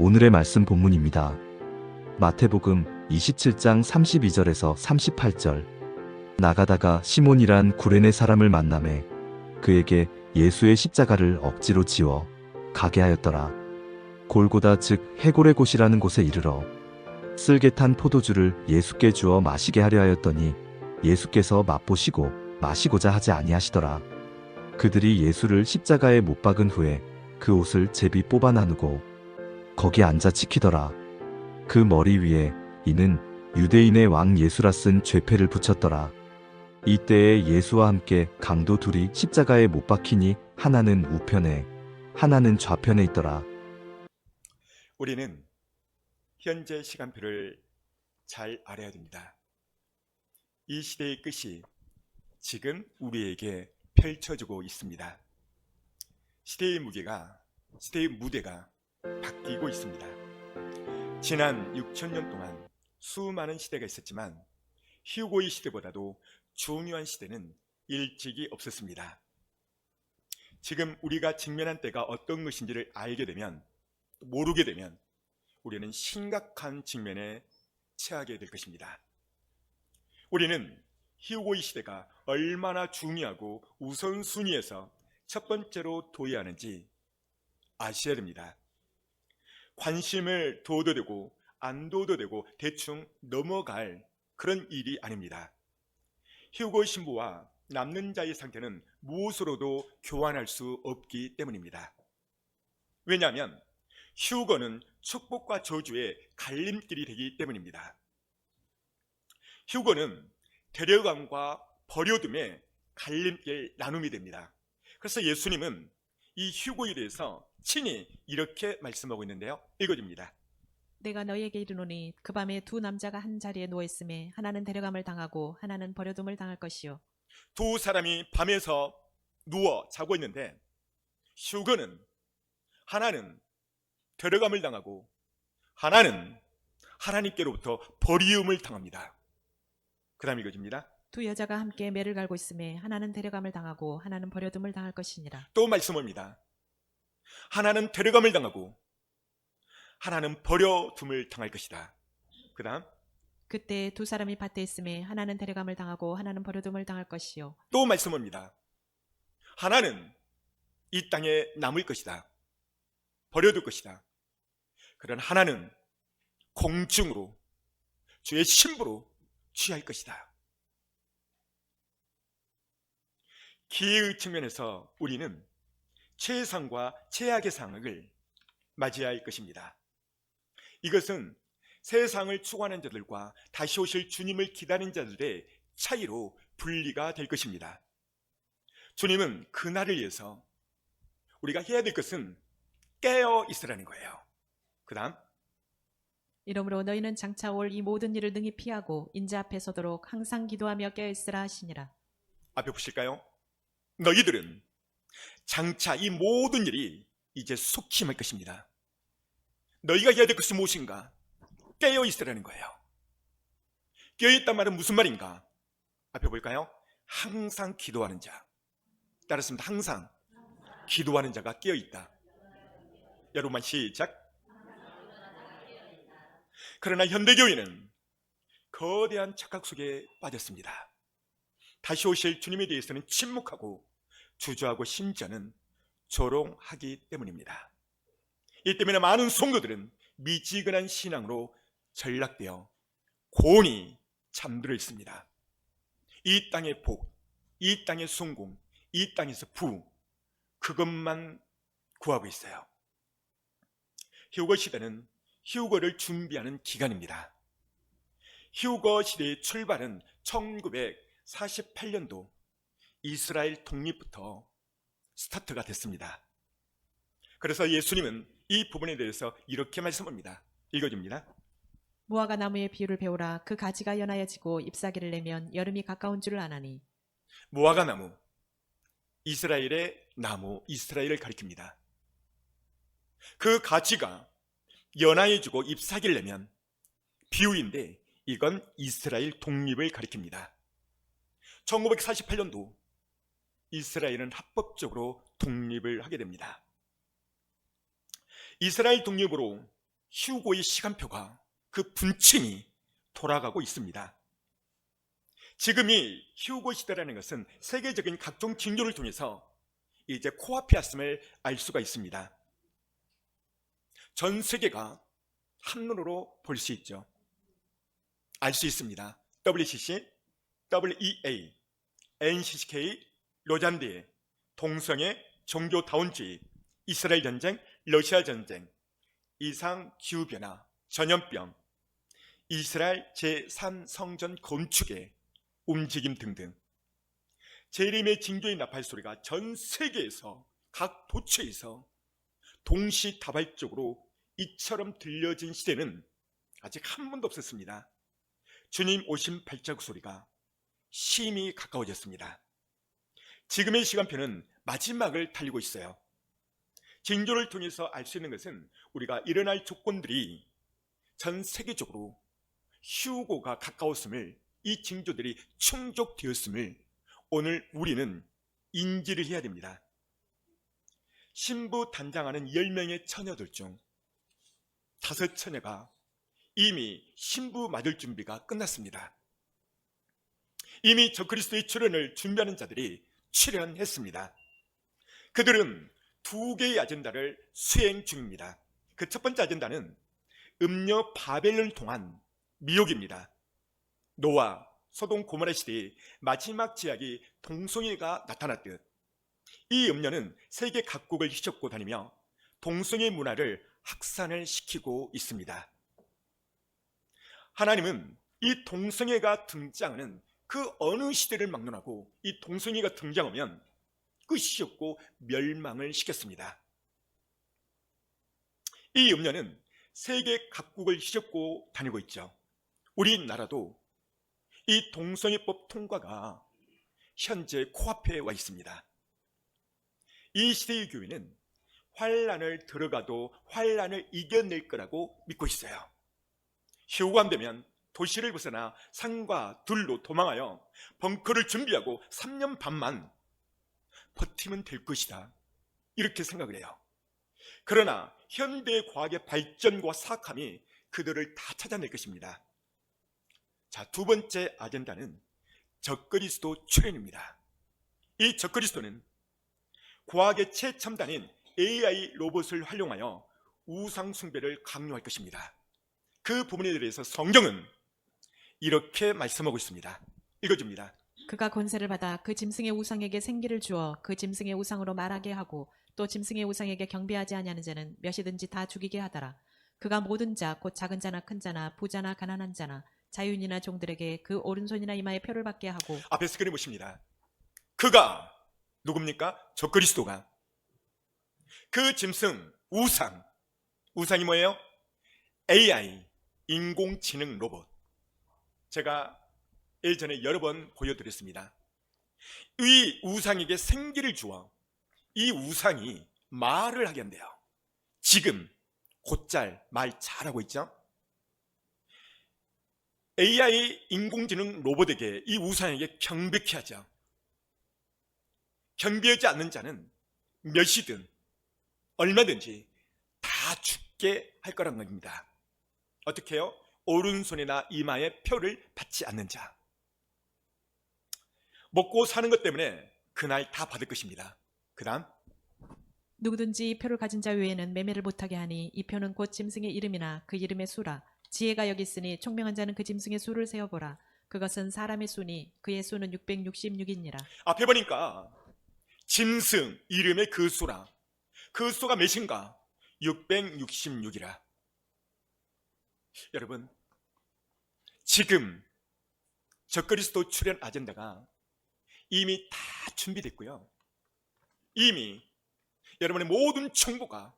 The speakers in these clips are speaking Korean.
오늘의 말씀 본문입니다. 마태복음 27장 32절에서 38절. 나가다가 시몬이란 구레네 사람을 만나매 그에게 예수의 십자가를 억지로 지워 가게 하였더라. 골고다 즉 해골의 곳이라는 곳에 이르러 쓸개 탄 포도주를 예수께 주어 마시게 하려 하였더니 예수께서 맛보시고 마시고자 하지 아니하시더라. 그들이 예수를 십자가에 못 박은 후에 그 옷을 제비 뽑아 나누고 거기 앉아 지키더라. 그 머리 위에 이는 유대인의 왕 예수라 쓴 죄패를 붙였더라. 이때에 예수와 함께 강도 둘이 십자가에 못 박히니 하나는 우편에 하나는 좌편에 있더라. 우리는 현재 시간표를 잘 알아야 됩니다. 이 시대의 끝이 지금 우리에게 펼쳐지고 있습니다. 시대의 무대가 바뀌고 있습니다. 지난 6,000년 동안 수많은 시대가 있었지만 휴고의 시대보다도 중요한 시대는 일찍이 없었습니다. 지금 우리가 직면한 때가 어떤 것인지를 알게 되면, 모르게 되면 우리는 심각한 직면에 처하게 될 것입니다. 우리는 휴고의 시대가 얼마나 중요하고 우선순위에서 첫 번째로 둬야 하는지 아셔야 됩니다. 관심을 둬도 되고 안 둬도 되고 대충 넘어갈 그런 일이 아닙니다. 휴고 신부와 남는 자의 상태는 무엇으로도 교환할 수 없기 때문입니다. 왜냐하면 휴거는 축복과 저주의 갈림길이 되기 때문입니다. 휴거는 데려감과 버려둠의 갈림길 나눔이 됩니다. 그래서 예수님은 이 휴거에 대해서 친히 이렇게 말씀하고 있는데요. 읽어줍니다. 내가 너희에게 이르노니 그 밤에 두 남자가 한 자리에 누워 있음에 하나는 데려감을 당하고 하나는 버려둠을 당할 것이요. 두 사람이 밤에서 누워 자고 있는데 휴거는 하나는 데려감을 당하고 하나는 하나님께로부터 버리움을 당합니다. 그 다음 읽어줍니다. 두 여자가 함께 매를 갈고 있음에 하나는 데려감을 당하고 하나는 버려둠을 당할 것이니라. 또 말씀합니다. 하나는 데려감을 당하고 하나는 버려둠을 당할 것이다. 그 다음 그때 두 사람이 밭에 있음에 하나는 데려감을 당하고 하나는 버려둠을 당할 것이요. 또 말씀합니다. 하나는 이 땅에 남을 것이다. 버려둘 것이다. 그러나 하나는 공중으로 주의 신부로 취할 것이다. 기회의 측면에서 우리는 최상과 최악의 상황을 맞이해야 할 것입니다. 이것은 세상을 추구하는 자들과 다시 오실 주님을 기다리는 자들의 차이로 분리가 될 것입니다. 주님은 그날을 위해서 우리가 해야 될 것은 깨어 있으라는 거예요. 그 다음 이러므로 너희는 장차 올 이 모든 일을 능히 피하고 인자 앞에 서도록 항상 기도하며 깨어 있으라 하시니라. 앞에 보실까요? 너희들은 장차 이 모든 일이 이제 속히 임할 것입니다. 너희가 해야 될 것이 무엇인가? 깨어 있으라는 거예요. 깨어 있단 말은 무슨 말인가? 앞에 볼까요? 항상 기도하는 자. 따랐습니다. 항상 기도하는 자가 깨어 있다. 여러분만 시작. 그러나 현대교회는 거대한 착각 속에 빠졌습니다. 다시 오실 주님에 대해서는 침묵하고 주저하고 심지어는 조롱하기 때문입니다. 이 때문에 많은 성도들은 미지근한 신앙으로 전락되어 곤히 잠들어 있습니다. 이 땅의 복, 이 땅의 성공, 이 땅에서 부, 그것만 구하고 있어요. 휴거 시대는 휴거를 준비하는 기간입니다. 휴거 시대의 출발은 1948년도 이스라엘 독립부터 스타트가 됐습니다. 그래서 예수님은 이 부분에 대해서 이렇게 말씀합니다. 읽어줍니다. 무화과 나무의 비유를 배우라. 그 가지가 연하여지고 잎사귀를 내면 여름이 가까운 줄을 아나니. 무화과 나무, 이스라엘의 나무, 이스라엘을 가리킵니다. 그 가지가 연하여지고 잎사귀를 내면 비유인데 이건 이스라엘 독립을 가리킵니다. 1948년도 이스라엘은 합법적으로 독립을 하게 됩니다. 이스라엘 독립으로 휴고의 시간표가, 그 분침이 돌아가고 있습니다. 지금이 휴고 시대라는 것은 세계적인 각종 징조를 통해서 이제 코앞에 왔음을 알 수가 있습니다. 전 세계가 한눈으로 볼 수 있죠. 알 수 있습니다. WCC, WEA, NCCK, 로잔디, 동성애, 종교다원주의, 이스라엘 전쟁, 러시아 전쟁, 이상 기후변화, 전염병, 이스라엘 제3성전 건축의 움직임 등등, 재림의 징조의 나팔 소리가 전 세계에서 각 도처에서 동시다발적으로 이처럼 들려진 시대는 아직 한 번도 없었습니다. 주님 오신 발자국 소리가 심히 가까워졌습니다. 지금의 시간표는 마지막을 달리고 있어요. 징조를 통해서 알 수 있는 것은 우리가 일어날 조건들이 전 세계적으로 휴고가 가까웠음을, 이 징조들이 충족되었음을 오늘 우리는 인지를 해야 됩니다. 신부 단장하는 10명의 처녀들 중 5처녀가 이미 신부 맞을 준비가 끝났습니다. 이미 적그리스도의 출현을 준비하는 자들이 출현했습니다. 그들은 2개의 아젠다를 수행 중입니다. 그 첫 번째 아젠다는 음녀 바벨론을 통한 미혹입니다. 노아, 소돔 고모라 시대의 마지막 지약이 동성애가 나타났듯 이 음녀는 세계 각국을 휘젓고 다니며 동성애 문화를 확산을 시키고 있습니다. 하나님은 이 동성애가 등장하는 그 어느 시대를 막론하고 이 동성애가 등장하면 끝이었고 멸망을 시켰습니다. 이 음녀는 세계 각국을 휘젓고 다니고 있죠. 우리나라도 이 동성애법 통과가 현재 코앞에 와 있습니다. 이 시대의 교회는 환란을 들어가도 환란을 이겨낼 거라고 믿고 있어요. 휴가 안 되면 도시를 벗어나 산과 들로 도망하여 벙커를 준비하고 3년 반만 버티면 될 것이다, 이렇게 생각을 해요. 그러나 현대 과학의 발전과 사악함이 그들을 다 찾아낼 것입니다. 자, 두 번째 아젠다는 적그리스도 출현입니다. 이 적그리스도는 과학의 최첨단인 AI 로봇을 활용하여 우상 숭배를 강요할 것입니다. 그 부분에 대해서 성경은 이렇게 말씀하고 있습니다. 읽어줍니다. 그가 권세를 받아 그 짐승의 우상에게 생기를 주어 그 짐승의 우상으로 말하게 하고 또 짐승의 우상에게 경배하지 아니하는 자는 몇이든지 다 죽이게 하더라. 그가 모든 자 곧 작은 자나 큰 자나 부자나 가난한 자나 자유인이나 종들에게 그 오른손이나 이마에 표를 받게 하고. 앞에서 그림 보십니다. 그가 누굽니까? 적그리스도가 그 짐승 우상이 뭐예요? AI, 인공지능 로봇. 제가 예전에 여러 번 보여드렸습니다. 이 우상에게 생기를 주어 이 우상이 말을 하게 한대요. 지금 곧잘 말 잘하고 있죠? AI, 인공지능 로봇에게, 이 우상에게 경배케 하죠. 경배하지 않는 자는 몇이든 얼마든지 다 죽게 할 거란 겁니다. 어떻게 해요? 오른손이나 이마에 표를 받지 않는 자. 먹고 사는 것 때문에 그날 다 받을 것입니다. 그 다음, 누구든지 이 표를 가진 자 외에는 매매를 못하게 하니 이 표는 곧 짐승의 이름이나 그 이름의 수라. 지혜가 여기 있으니 총명한 자는 그 짐승의 수를 세어보라. 그것은 사람의 수니 그의 수는 666이니라. 앞에 보니까 짐승 이름의 그 수라. 그 수가 몇인가? 666이라. 여러분, 지금 적그리스도 출현 아젠다가 이미 다 준비됐고요. 이미 여러분의 모든 정보가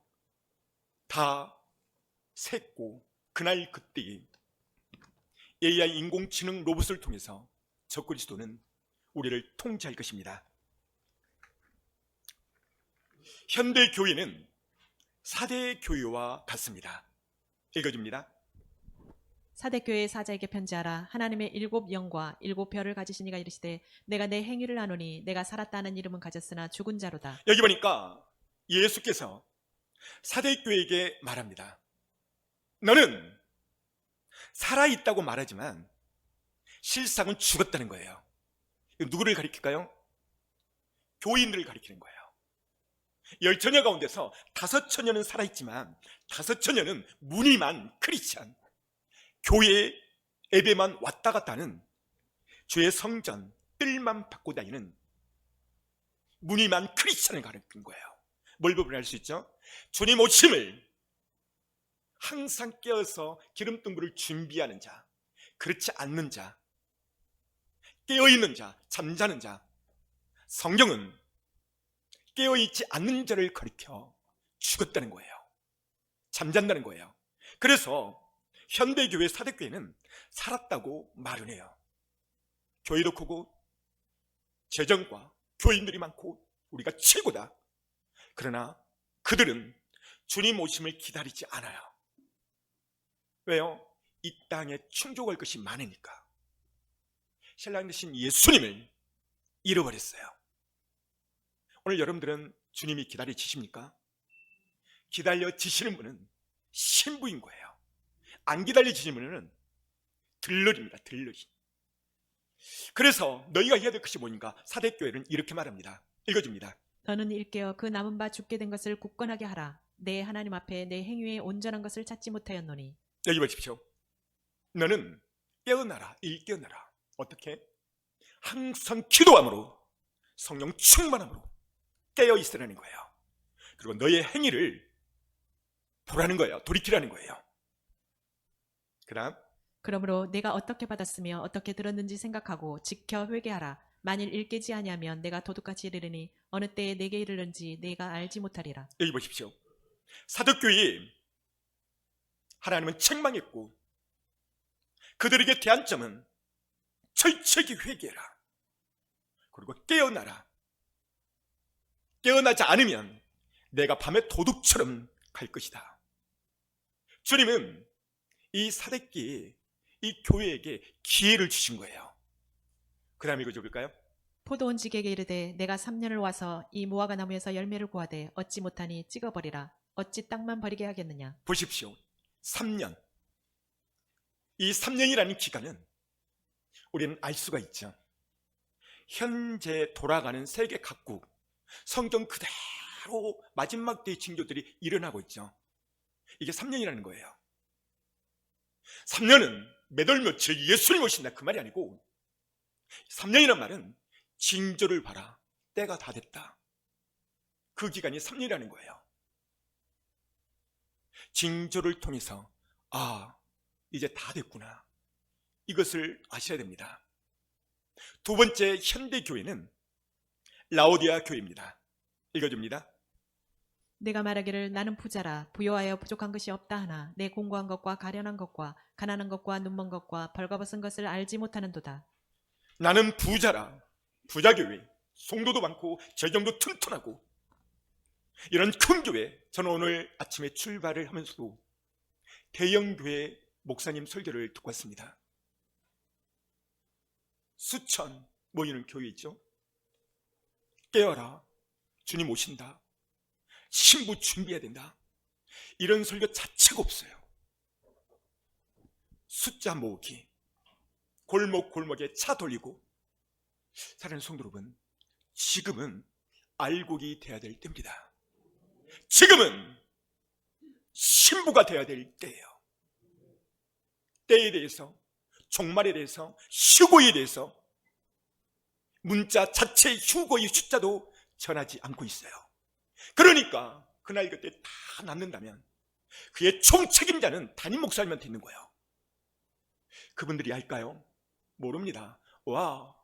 다 샜고, 그날 그때 AI 인공지능 로봇을 통해서 적그리스도는 우리를 통제할 것입니다. 현대 교회는 4대 교회와 같습니다. 읽어줍니다. 사대교회의 사자에게 편지하라. 하나님의 7 영과 7 별을 가지신 이가 이르시되 내가 내 행위를 아노니 내가 살았다 하는 이름은 가졌으나 죽은 자로다. 여기 보니까 예수께서 4대 교회에게 말합니다. 너는 살아있다고 말하지만 실상은 죽었다는 거예요. 누구를 가리킬까요? 교인들을 가리키는 거예요. 10처녀 가운데서 5처녀는 살아있지만 5처녀는 무늬만 크리스찬, 교회 예배만 왔다 갔다 하는, 주의 성전 뜰만 받고 다니는 무늬만 크리스찬을 가리키는 거예요. 뭘 부분할 수 있죠? 주님 오심을 항상 깨어서 기름등불을 준비하는 자, 그렇지 않는 자, 깨어있는 자, 잠자는 자. 성경은 깨어있지 않는 자를 가리켜 죽었다는 거예요. 잠잔다는 거예요. 그래서 현대교회 사대교회는 살았다고 말을 해요. 교회도 크고 재정과 교인들이 많고 우리가 최고다. 그러나 그들은 주님 오심을 기다리지 않아요. 왜요? 이 땅에 충족할 것이 많으니까. 신랑 되신 예수님을 잃어버렸어요. 오늘 여러분들은 주님이 기다려지십니까? 기다려지시는 분은 신부인 거예요. 안 기다려지시는 분은 들러리입니다. 들러리. 그래서 너희가 해야 될 것이 뭐니까 사대교회는 이렇게 말합니다. 읽어줍니다. 너는 일깨어 그 남은 바 죽게 된 것을 굳건하게 하라. 내 하나님 앞에 내 행위에 온전한 것을 찾지 못하였노니. 여기 보십시오. 너는 깨어나라. 일깨어나라. 어떻게? 항상 기도함으로, 성령 충만함으로 깨어 있으라는 거예요. 그리고 너의 행위를 보라는 거예요. 돌이키라는 거예요. 그 다음, 그러므로 내가 어떻게 받았으며 어떻게 들었는지 생각하고 지켜 회개하라. 만일 일깨지 아니하면 내가 도둑같이 이르리니 어느 때에 내게 이르는지 내가 알지 못하리라. 여기 보십시오. 사도교회 하나님은 책망했고 그들에게 대한 점은 철저히 회개해라. 그리고 깨어나라. 깨어나지 않으면 내가 밤에 도둑처럼 갈 것이다. 주님은 이 사대끼, 이 교회에게 기회를 주신 거예요. 그 다음에 이거 적을까요? 포도원직에게 이르되 내가 3년을 와서 이 무화과 나무에서 열매를 구하되 얻지 못하니 찍어버리라. 어찌 땅만 버리게 하겠느냐. 보십시오. 3년. 이 3년이라는 기간은 우리는 알 수가 있죠. 현재 돌아가는 세계 각국 성경 그대로 마지막 때의 징조들이 일어나고 있죠. 이게 3년이라는 거예요. 3년은 몇월 며칠 예수님 오신다 그 말이 아니고 3년이란 말은 징조를 봐라. 때가 다 됐다. 그 기간이 3년이라는 거예요. 징조를 통해서 이제 다 됐구나. 이것을 아셔야 됩니다. 두 번째 현대교회는 라오디아 교회입니다. 읽어줍니다. 내가 말하기를 나는 부자라 부요하여 부족한 것이 없다 하나 내 공고한 것과 가련한 것과 가난한 것과 눈먼 것과 벌거벗은 것을 알지 못하는도다. 나는 부자라. 부자교회. 성도도 많고 재정도 튼튼하고 이런 큰 교회. 저는 오늘 아침에 출발을 하면서도 대형교회 목사님 설교를 듣고 왔습니다. 수천 모이는 교회 있죠. 깨어라. 주님 오신다. 신부 준비해야 된다. 이런 설교 자체가 없어요. 숫자 모으기, 골목골목에 차 돌리고. 사랑하는 성도 여러분, 지금은 알곡이 돼야 될 때입니다. 지금은 신부가 돼야 될 때예요. 때에 대해서, 종말에 대해서, 휴거에 대해서 문자 자체의 휴거의 숫자도 전하지 않고 있어요. 그러니까 그날 그때 다 낳는다면 그의 총책임자는 담임 목사님한테 있는 거예요. 그분들이 할까요? 모릅니다. 와,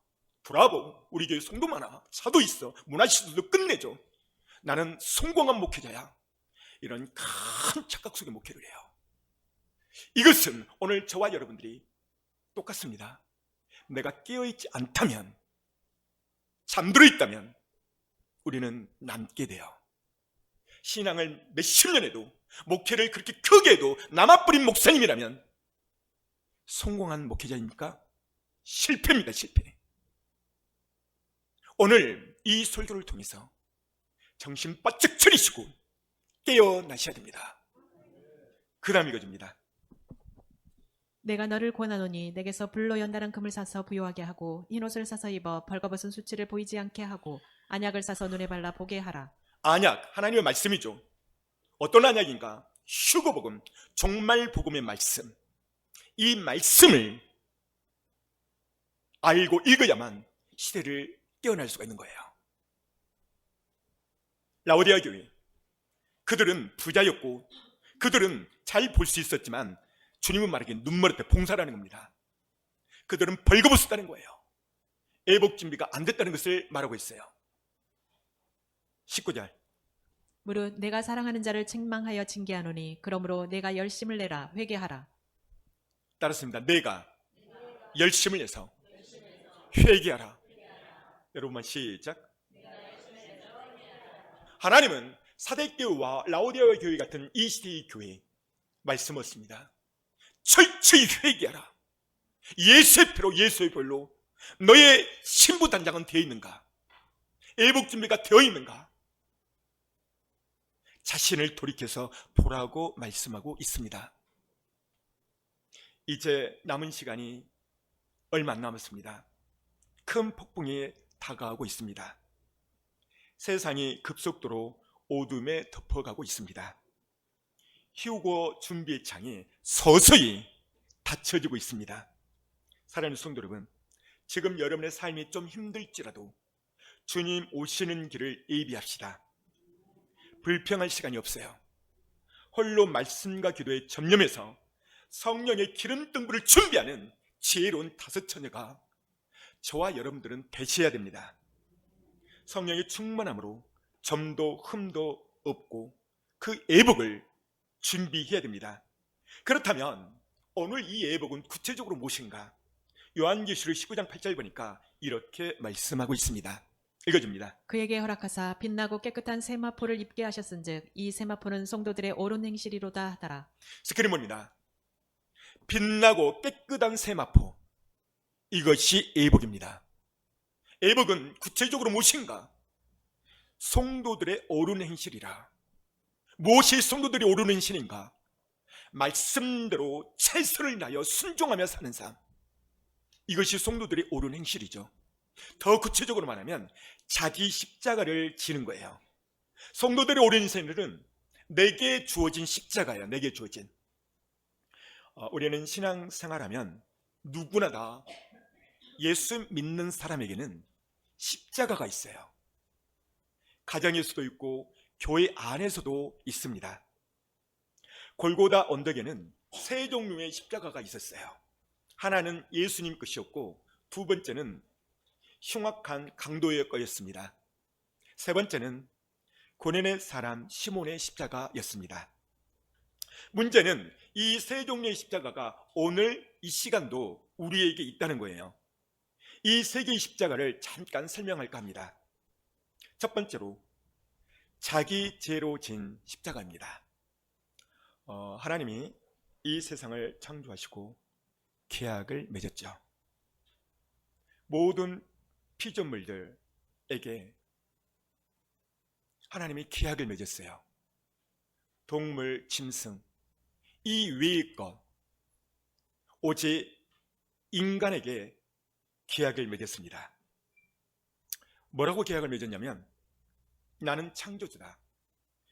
브라보, 우리 교회 성도 많아, 사도 있어, 문화시설도 끝내줘, 나는 성공한 목회자야, 이런 큰 착각 속에 목회를 해요. 이것은 오늘 저와 여러분들이 똑같습니다. 내가 깨어있지 않다면, 잠들어 있다면 우리는 남게 돼요. 신앙을 몇십 년 해도, 목회를 그렇게 크게 해도 남아뿌린 목사님이라면 성공한 목회자입니까? 실패입니다. 실패. 오늘 이 설교를 통해서 정신 바짝 차리시고 깨어나셔야 됩니다. 그 다음 이거입니다. 내가 너를 권하노니 내게서 불로 연달은 금을 사서 부요하게 하고 흰옷을 사서 입어 벌거벗은 수치를 보이지 않게 하고 안약을 사서 눈에 발라 보게 하라. 안약, 하나님의 말씀이죠. 어떤 안약인가? 휴거복음, 종말 복음의 말씀. 이 말씀을 알고 읽어야만 시대를 깨어날 수가 있는 거예요. 라오디아 교회, 그들은 부자였고 그들은 잘 볼 수 있었지만 주님은 말하기에 눈물 앞에 봉사라는 겁니다. 그들은 벌거벗었다는 거예요. 애복 준비가 안 됐다는 것을 말하고 있어요. 19절, 무릇 내가 사랑하는 자를 책망하여 징계하노니 그러므로 내가 열심을 내라 회개하라. 따랐습니다. 내가 열심을 내서 회개하라. 여러분만 시작. 하나님은 사대교회와 라오디아 교회 같은 이 시대의 교회에 말씀했습니다. 철저히 회개하라. 예수의 피로 예수의 벌로 너의 신부 단장은 되어 있는가? 애복 준비가 되어 있는가? 자신을 돌이켜서 보라고 말씀하고 있습니다. 이제 남은 시간이 얼마 안 남았습니다. 큰 폭풍이 다가오고 있습니다. 세상이 급속도로 어둠에 덮어가고 있습니다. 휴거 준비의 창이 서서히 닫혀지고 있습니다. 사랑하는 성도 여러분, 지금 여러분의 삶이 좀 힘들지라도 주님 오시는 길을 예비합시다. 불평할 시간이 없어요. 홀로 말씀과 기도에 전념해서 성령의 기름등불을 준비하는 지혜로운 다섯 처녀가 저와 여러분들은 되셔야 됩니다. 성령의 충만함으로 점도 흠도 없고 그 애복을 준비해야 됩니다. 그렇다면 오늘 이 애복은 구체적으로 무엇인가? 요한계시록 19장 8절 보니까 이렇게 말씀하고 있습니다. 읽어줍니다. 그에게 허락하사 빛나고 깨끗한 세마포를 입게 하셨은즉 이 세마포는 성도들의 옳은 행실이로다 하더라. 스크린입니다. 빛나고 깨끗한 세마포, 이것이 애복입니다. 애복은 구체적으로 무엇인가? 성도들의 옳은 행실이라. 무엇이 성도들의 옳은 행실인가? 말씀대로 최선을 다하여 순종하며 사는 삶, 이것이 성도들의 옳은 행실이죠. 더 구체적으로 말하면 자기 십자가를 지는 거예요. 성도들의 옳은 행실은 내게 주어진 십자가예요. 내게 주어진. 우리는 신앙생활하면 누구나 다 예수 믿는 사람에게는 십자가가 있어요. 가정에서도 있고 교회 안에서도 있습니다. 골고다 언덕에는 세 종류의 십자가가 있었어요. 하나는 예수님 것이었고 두 번째는 흉악한 강도의 거였습니다. 세 번째는 고넬의 사람 시몬의 십자가였습니다. 문제는 이 세 종류의 십자가가 오늘 이 시간도 우리에게 있다는 거예요. 이 세 개의 십자가를 잠깐 설명할까 합니다. 첫 번째로 자기 죄로 진 십자가입니다. 하나님이 이 세상을 창조하시고 계약을 맺었죠. 모든 피조물들에게 하나님이 계약을 맺었어요. 동물, 짐승, 이 외의 것, 오직 인간에게 계약을 맺었습니다. 뭐라고 계약을 맺었냐면, 나는 창조주다.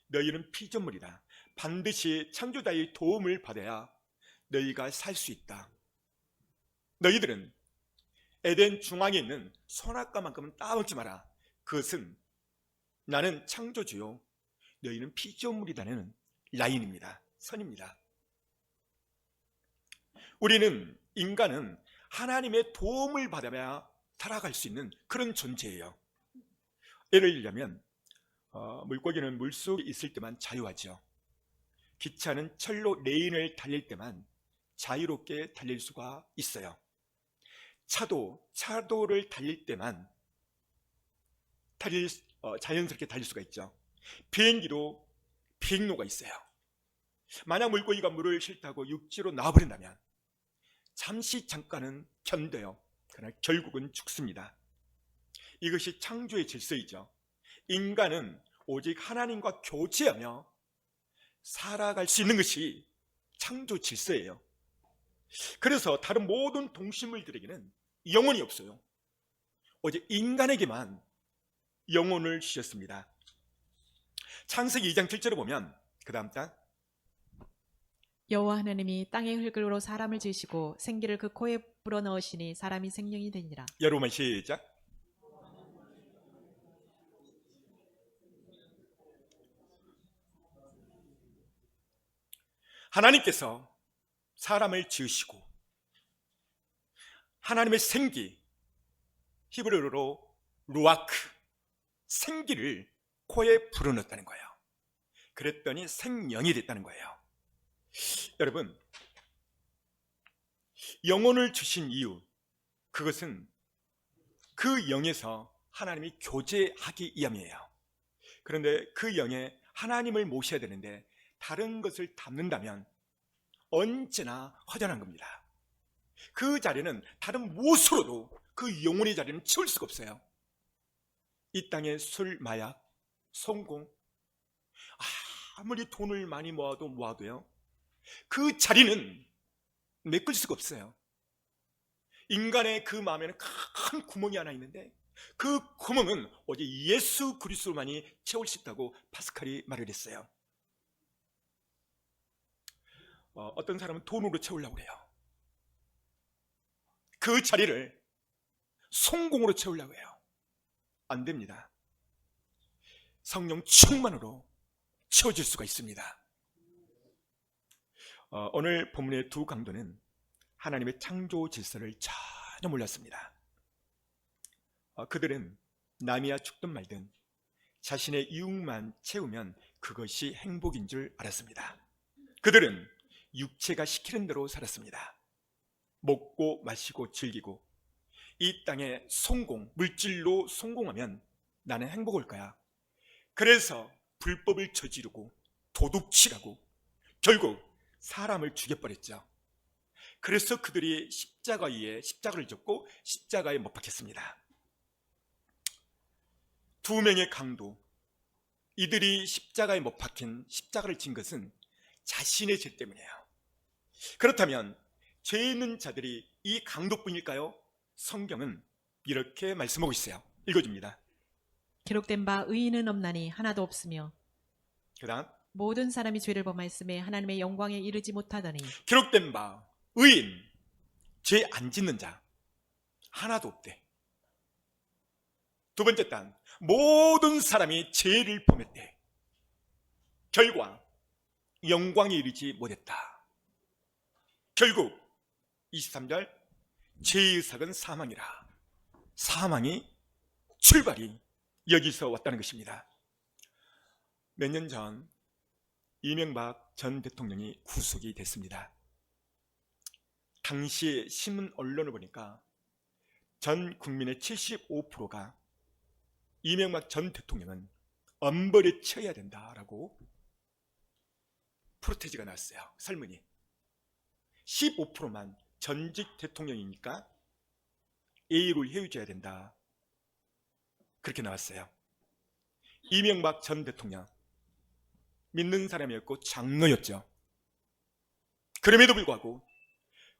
너희는 피조물이다. 반드시 창조자의 도움을 받아야 너희가 살 수 있다. 너희들은 에덴 중앙에 있는 선악과만큼은 따먹지 마라. 그것은 나는 창조주요 너희는 피조물이라는 라인입니다. 선입니다. 우리는, 인간은 하나님의 도움을 받아야 살아갈 수 있는 그런 존재예요. 예를 들자면 물고기는 물속에 있을 때만 자유하죠. 기차는 철로 레인을 달릴 때만 자유롭게 달릴 수가 있어요. 차도를 달릴 때만 자연스럽게 달릴 수가 있죠. 비행기도 비행로가 있어요. 만약 물고기가 물을 싫다고 육지로 나와버린다면 잠깐은 견뎌요. 그러나 결국은 죽습니다. 이것이 창조의 질서이죠. 인간은 오직 하나님과 교제하며 살아갈 수 있는 것이 창조 질서예요. 그래서 다른 모든 동식물들에게는 영혼이 없어요. 오직 인간에게만 영혼을 주셨습니다. 창세기 2장 7절을 보면 그 다음 장 여호와 하나님이 땅의 흙으로 사람을 지으시고 생기를 그 코에 불어넣으시니 사람이 생명이 되니라. 여러분 시작. 하나님께서 사람을 지으시고 하나님의 생기, 히브리어로 루아크, 생기를 코에 불어넣었다는 거예요. 그랬더니 생명이 됐다는 거예요. 여러분, 영혼을 주신 이유, 그것은 그 영에서 하나님이 교제하기 위함이에요. 그런데 그 영에 하나님을 모셔야 되는데 다른 것을 담는다면 언제나 허전한 겁니다. 그 자리는 다른 무엇으로도 그 영혼의 자리는 채울 수가 없어요. 이 땅의 술, 마약, 성공, 아무리 돈을 많이 모아도요, 그 자리는 메꿀 수가 없어요. 인간의 그 마음에는 큰 구멍이 하나 있는데 그 구멍은 오직 예수 그리스도만이 채울 수 있다고 파스칼이 말을 했어요. 어떤 사람은 돈으로 채우려고 해요. 그 자리를 성공으로 채우려고 해요. 안 됩니다. 성령 충만으로 채워질 수가 있습니다. 오늘 본문의 두 강도는 하나님의 창조 질서를 전혀 몰랐습니다. 그들은 남이야 죽든 말든 자신의 이익만 채우면 그것이 행복인 줄 알았습니다. 그들은 육체가 시키는 대로 살았습니다. 먹고 마시고 즐기고 이 땅의 성공, 물질로 성공하면 나는 행복할 거야. 그래서 불법을 저지르고 도둑질하고 결국 사람을 죽여버렸죠. 그래서 그들이 십자가 위에 십자가를 졌고 십자가에 못 박혔습니다. 두 명의 강도, 이들이 십자가에 못 박힌 십자가를 진 것은 자신의 죄 때문이에요. 그렇다면 죄 있는 자들이 이 강도뿐일까요? 성경은 이렇게 말씀하고 있어요. 읽어줍니다. 기록된 바 의인은 없나니 하나도 없으며 그 다음 모든 사람이 죄를 범하였음에 하나님의 영광에 이르지 못하더니 기록된 바 의인, 죄 안 짓는 자 하나도 없대. 두 번째 단, 모든 사람이 죄를 범했대. 결과 영광에 이르지 못했다. 결국 23절 죄의 삭은 사망이라. 사망이 출발이 여기서 왔다는 것입니다. 몇 년 전 이명박 전 대통령이 구속이 됐습니다. 당시 신문 언론을 보니까 전 국민의 75%가 이명박 전 대통령은 엄벌에 처해야 된다라고 프로테지가 나왔어요. 설문이 15%만 전직 대통령이니까 A를 해줘야 된다, 그렇게 나왔어요. 이명박 전 대통령 믿는 사람이었고 장로였죠. 그럼에도 불구하고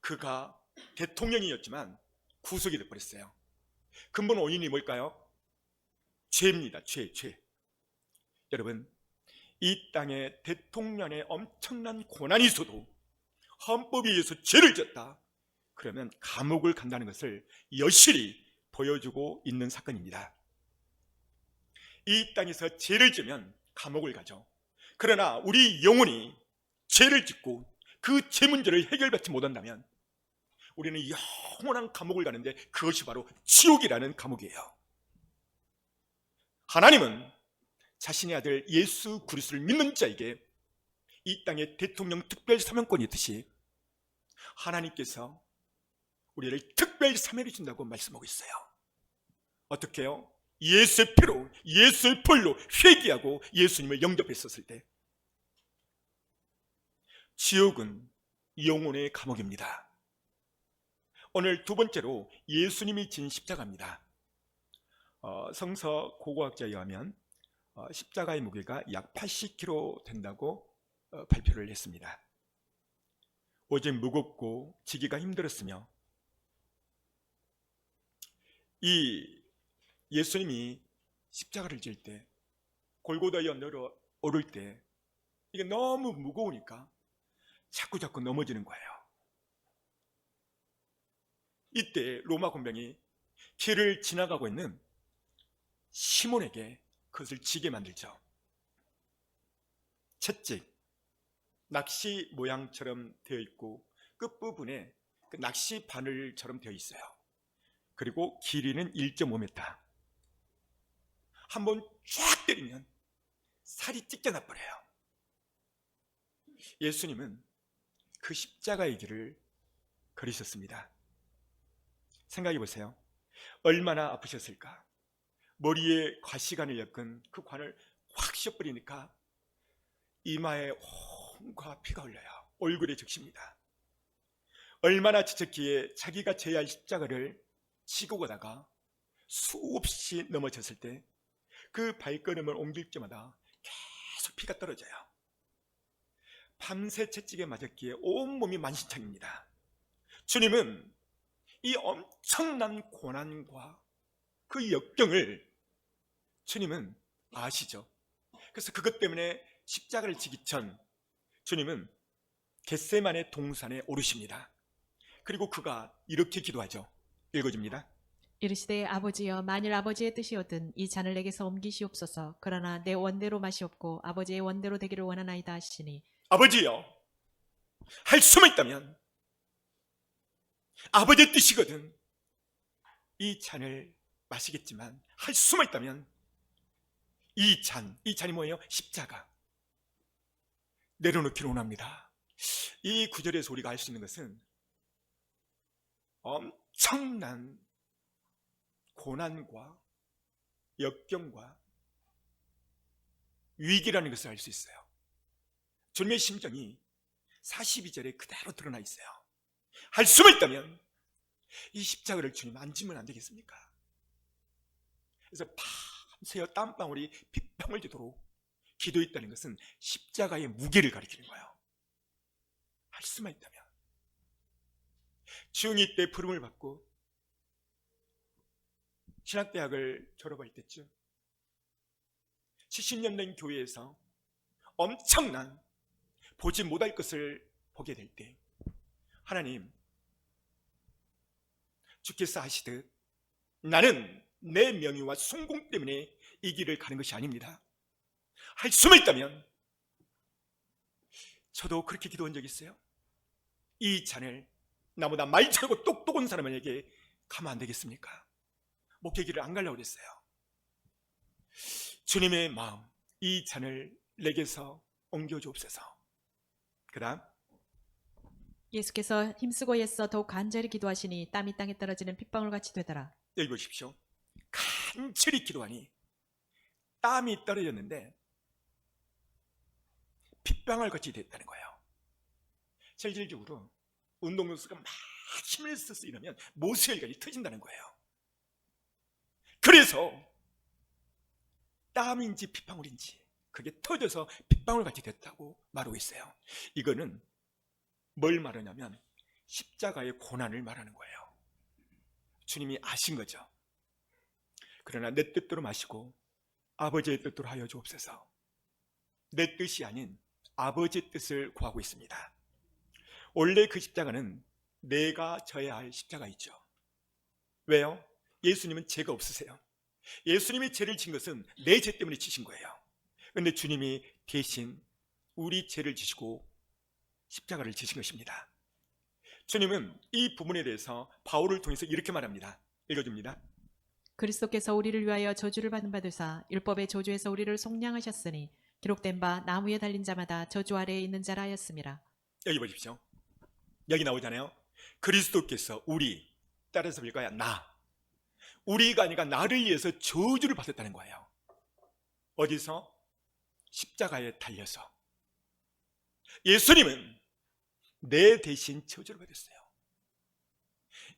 그가 대통령이었지만 구속이 돼버렸어요. 근본 원인이 뭘까요? 죄입니다. 죄. 여러분, 이 땅에 대통령의 엄청난 고난이 있어도 헌법에 의해서 죄를 졌다, 그러면 감옥을 간다는 것을 여실히 보여주고 있는 사건입니다. 이 땅에서 죄를 지면 감옥을 가죠. 그러나 우리 영혼이 죄를 짓고 그 죄 문제를 해결받지 못한다면 우리는 영원한 감옥을 가는데 그것이 바로 지옥이라는 감옥이에요. 하나님은 자신의 아들 예수 그리스도를 믿는 자에게 이 땅에 대통령 특별 사명권이 있듯이 하나님께서 우리를 특별 사명해 준다고 말씀하고 있어요. 어떻게 해요? 예수의 피로, 예수의 벌로 회개하고 예수님을 영접했었을 때. 지옥은 영혼의 감옥입니다. 오늘 두 번째로 예수님이 진 십자가입니다. 성서 고고학자에 의하면 십자가의 무게가 약 80kg 된다고 발표를 했습니다. 오직 무겁고 지기가 힘들었으며, 이 예수님이 십자가를 질 때, 골고다에 오를 때 이게 너무 무거우니까 자꾸 넘어지는 거예요. 이때 로마 군병이 길을 지나가고 있는 시몬에게 그것을 지게 만들죠. 채찍, 낚시 모양처럼 되어 있고 끝부분에 그 낚시 바늘처럼 되어 있어요. 그리고 길이는 1.5m. 한번 쫙 때리면 살이 찢겨나 버려요. 예수님은 그 십자가의 길을 걸으셨습니다. 생각해 보세요. 얼마나 아프셨을까? 머리에 과시관을 엮은 그 관을 확 씌워버리니까 이마에 온과 피가 흘러요. 얼굴에 적십니다. 얼마나 지쳤기에 자기가 져야 할 십자가를 지고 가다가 수없이 넘어졌을 때 그 발걸음을 옮길 때마다 계속 피가 떨어져요. 밤새 채찍에 맞았기에 온몸이 만신창입니다. 주님은 이 엄청난 고난과 그 역경을 주님은 아시죠. 그래서 그것 때문에 십자가를 지기 전 주님은 겟세마네 동산에 오르십니다. 그리고 그가 이렇게 기도하죠. 읽어줍니다. 이르시되 아버지여, 만일 아버지의 뜻이오든 이 잔을 내게서 옮기시옵소서. 그러나 내 원대로 마시옵고 아버지의 원대로 되기를 원하나이다 하시니, 아버지여, 할 수만 있다면 아버지의 뜻이거든 이 잔을 마시겠지만 할 수만 있다면 이 잔이 뭐예요? 십자가 내려놓기를 원합니다. 이 구절에서 우리가 알 수 있는 것은 엄청난 고난과 역경과 위기라는 것을 알 수 있어요. 주님의 심정이 42절에 그대로 드러나 있어요. 할 수만 있다면 이 십자가를 주님 앉으면 안 되겠습니까? 그래서 밤새워 땀방울이 빗방울 되도록 기도했다는 것은 십자가의 무게를 가리키는 거예요. 할 수만 있다면. 중2 때 부름을 받고 신학대학을 졸업할 때쯤 70년 된 교회에서 엄청난 보지 못할 것을 보게 될 때, 하나님, 주께서 하시듯 나는 내 명예와 성공 때문에 이 길을 가는 것이 아닙니다. 할 수만 있다면, 저도 그렇게 기도한 적 있어요. 이 잔을 나보다 말 잘하고 똑똑한 사람에게 가면 안 되겠습니까? 목회길을 안 가려고 그랬어요. 주님의 마음, 이 잔을 내게서 옮겨주옵소서. 그 다음, 예수께서 힘쓰고 애써 더욱 간절히 기도하시니 땀이 땅에 떨어지는 핏방울같이 되더라. 여기 보십시오. 간절히 기도하니 땀이 떨어졌는데 핏방울같이 됐다는 거예요. 실질적으로 운동선수가 막 힘을 써서 이러면 모세혈관이 터진다는 거예요. 그래서 땀인지 핏방울인지 그게 터져서 핏방울같이 됐다고 말하고 있어요. 이거는 뭘 말하냐면 십자가의 고난을 말하는 거예요. 주님이 아신 거죠. 그러나 내 뜻대로 마시고 아버지의 뜻대로 하여 주옵소서. 내 뜻이 아닌 아버지의 뜻을 구하고 있습니다. 원래 그 십자가는 내가 져야 할 십자가이죠. 왜요? 예수님은 죄가 없으세요. 예수님이 죄를 진 것은 내 죄 때문에 지신 거예요. 그런데 주님이 대신 우리 죄를 지시고 십자가를 지신 것입니다. 주님은 이 부분에 대해서 바울을 통해서 이렇게 말합니다. 읽어줍니다. 그리스도께서 우리를 위하여 저주를 받은 받으사 율법의 저주에서 우리를 속량하셨으니 기록된 바 나무에 달린 자마다 저주 아래에 있는 자라 하였음이라. 여기 보십시오. 여기 나오잖아요. 그리스도께서 우리, 따라서 읽어야 나, 우리가 아니라 나를 위해서 저주를 받았다는 거예요. 어디서? 십자가에 달려서. 예수님은 내 대신 저주를 받았어요.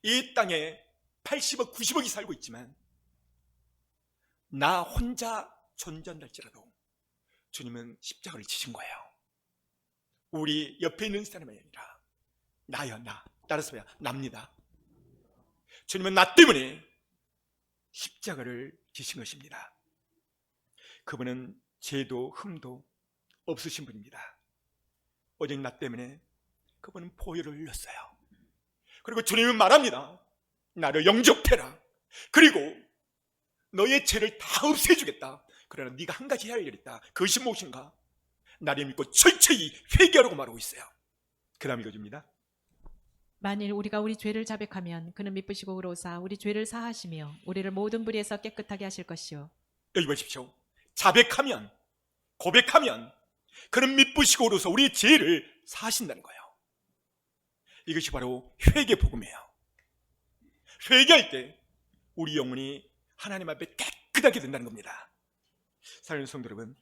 이 땅에 80억, 90억이 살고 있지만 나 혼자 존재한달지라도 주님은 십자가를 지신 거예요. 우리 옆에 있는 사람이 아니라 나야, 나. 따라서 납니다. 주님은 나 때문에 십자가를 지신 것입니다. 그분은 죄도 흠도 없으신 분입니다. 오직 나 때문에 그분은 보혈을 흘렸어요. 그리고 주님은 말합니다. 나를 영접해라. 그리고 너의 죄를 다 없애주겠다. 그러나 네가 한 가지 해야 할 일이 있다. 그것이 무엇인가? 나를 믿고 철저히 회개하라고 말하고 있어요. 그 다음 읽어줍니다. 만일 우리가 우리 죄를 자백하면 그는 미쁘시고 의로우사 우리 죄를 사하시며 우리를 모든 불의에서 깨끗하게 하실 것이요. 여기 보십시오. 자백하면, 고백하면 그는 미쁘시고 의로우사 우리의 죄를 사하신다는 거예요. 이것이 바로 회개 복음이에요. 회개할 때 우리 영혼이 하나님 앞에 깨끗하게 된다는 겁니다. 사랑하는 성도 여러분,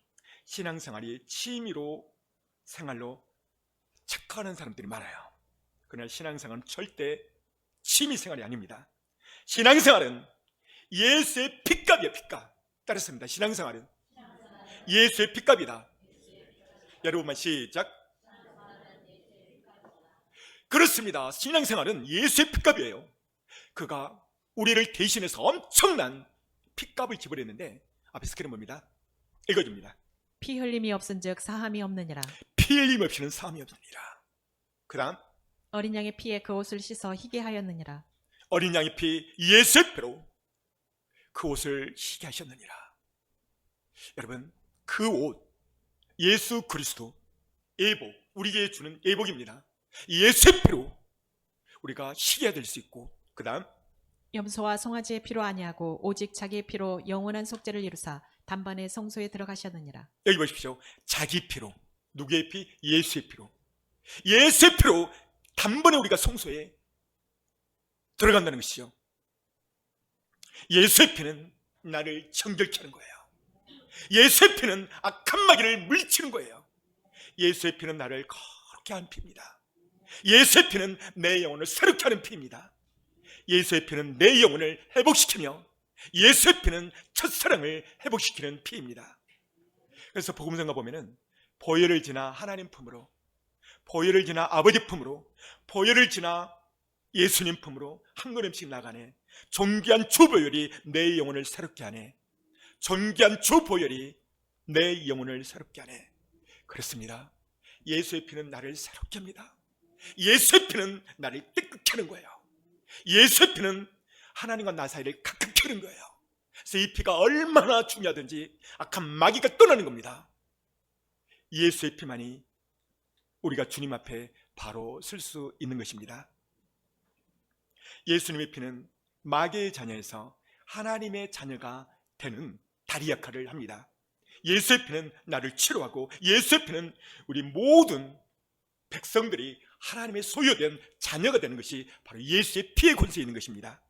신앙생활이 취미로 생활로 착각하는 사람들이 많아요. 그러나 신앙생활은 절대 취미생활이 아닙니다. 신앙생활은 예수의 핏값이에요. 핏값. 따랐습니다. 신앙생활은 예수의 핏값이다. 여러분만 시작. 그렇습니다. 신앙생활은 예수의 핏값이에요. 그가 우리를 대신해서 엄청난 핏값을 지불했는데 앞에 스크린 봅니다. 읽어줍니다. 피 흘림이 없은즉 사함이 없느니라. 피 흘림 없이는 사함이 없느니라. 그 다음 어린 양의 피에 그 옷을 씻어 희게 하였느니라. 어린 양의 피 예수의 피로 그 옷을 희게 하셨느니라. 여러분, 그 옷 예수 그리스도 예복, 우리에게 주는 예복입니다. 예수의 피로 우리가 희게 될 수 있고, 그 다음 염소와 송아지의 피로 아니하고 오직 자기의 피로 영원한 속죄를 이루사 단번에 성소에 들어가셨느니라. 여기 보십시오. 자기 피로, 누구의 피? 예수의 피로. 예수의 피로 단번에 우리가 성소에 들어간다는 것이죠. 예수의 피는 나를 정결케 하는 거예요. 예수의 피는 악한 마귀를 물리치는 거예요. 예수의 피는 나를 거룩게 하는 피입니다. 예수의 피는 내 영혼을 새롭게 하는 피입니다. 예수의 피는 내 영혼을 회복시키며 예수의 피는 첫사랑을 회복시키는 피입니다. 그래서 복음성가 보면은 보혈을 지나 하나님 품으로, 보혈을 지나 아버지 품으로, 보혈을 지나 예수님 품으로 한 걸음씩 나가네. 존귀한 주 보혈이 내 영혼을 새롭게 하네. 존귀한 주 보혈이 내 영혼을 새롭게 하네. 그렇습니다. 예수의 피는 나를 새롭게 합니다. 예수의 피는 나를 깨끗게 하는 거예요. 예수의 피는 하나님과 나 사이를 가깝게 하는 거예요. 그래서 이 피가 얼마나 중요하든지 악한 마귀가 떠나는 겁니다. 예수의 피만이 우리가 주님 앞에 바로 설 수 있는 것입니다. 예수님의 피는 마귀의 자녀에서 하나님의 자녀가 되는 다리 역할을 합니다. 예수의 피는 나를 치료하고 예수의 피는 우리 모든 백성들이 하나님의 소유된 자녀가 되는 것이 바로 예수의 피의 권세에 있는 것입니다.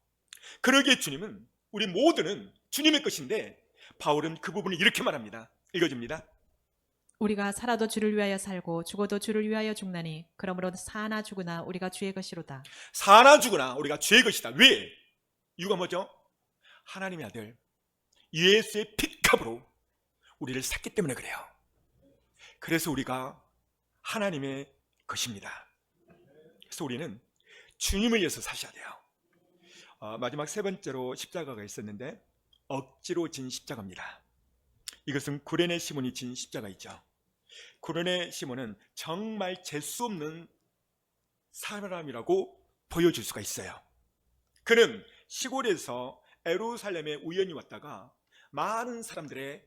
그러기에 주님은 우리 모두는 주님의 것인데 바울은 그 부분을 이렇게 말합니다. 읽어줍니다. 우리가 살아도 주를 위하여 살고 죽어도 주를 위하여 죽나니 그러므로 사나 죽으나 우리가 주의 것이로다. 사나 죽으나 우리가 주의 것이다. 왜? 이유가 뭐죠? 하나님의 아들 예수의 핏값으로 우리를 샀기 때문에 그래요. 그래서 우리가 하나님의 것입니다. 그래서 우리는 주님을 위해서 사셔야 돼요. 마지막 세 번째로 십자가가 있었는데 억지로 진 십자가입니다. 이것은 구레네 시몬이 진 십자가이죠. 구레네 시몬은 정말 재수 없는 사람이라고 보여줄 수가 있어요. 그는 시골에서 예루살렘에 우연히 왔다가 많은 사람들의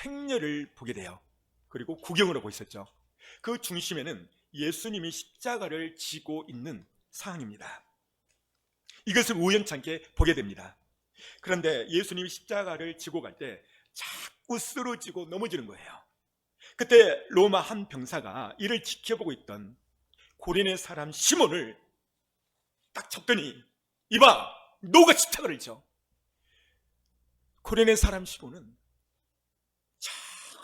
행렬을 보게 돼요. 그리고 구경을 하고 있었죠. 그 중심에는 예수님이 십자가를 지고 있는 상황입니다. 이것을 우연찮게 보게 됩니다. 그런데 예수님이 십자가를 지고 갈 때 자꾸 쓰러지고 넘어지는 거예요. 그때 로마 한 병사가 이를 지켜보고 있던 고레네 사람 시몬을 딱 잡더니 이봐, 너가 십자가를 져. 고레네 사람 시몬은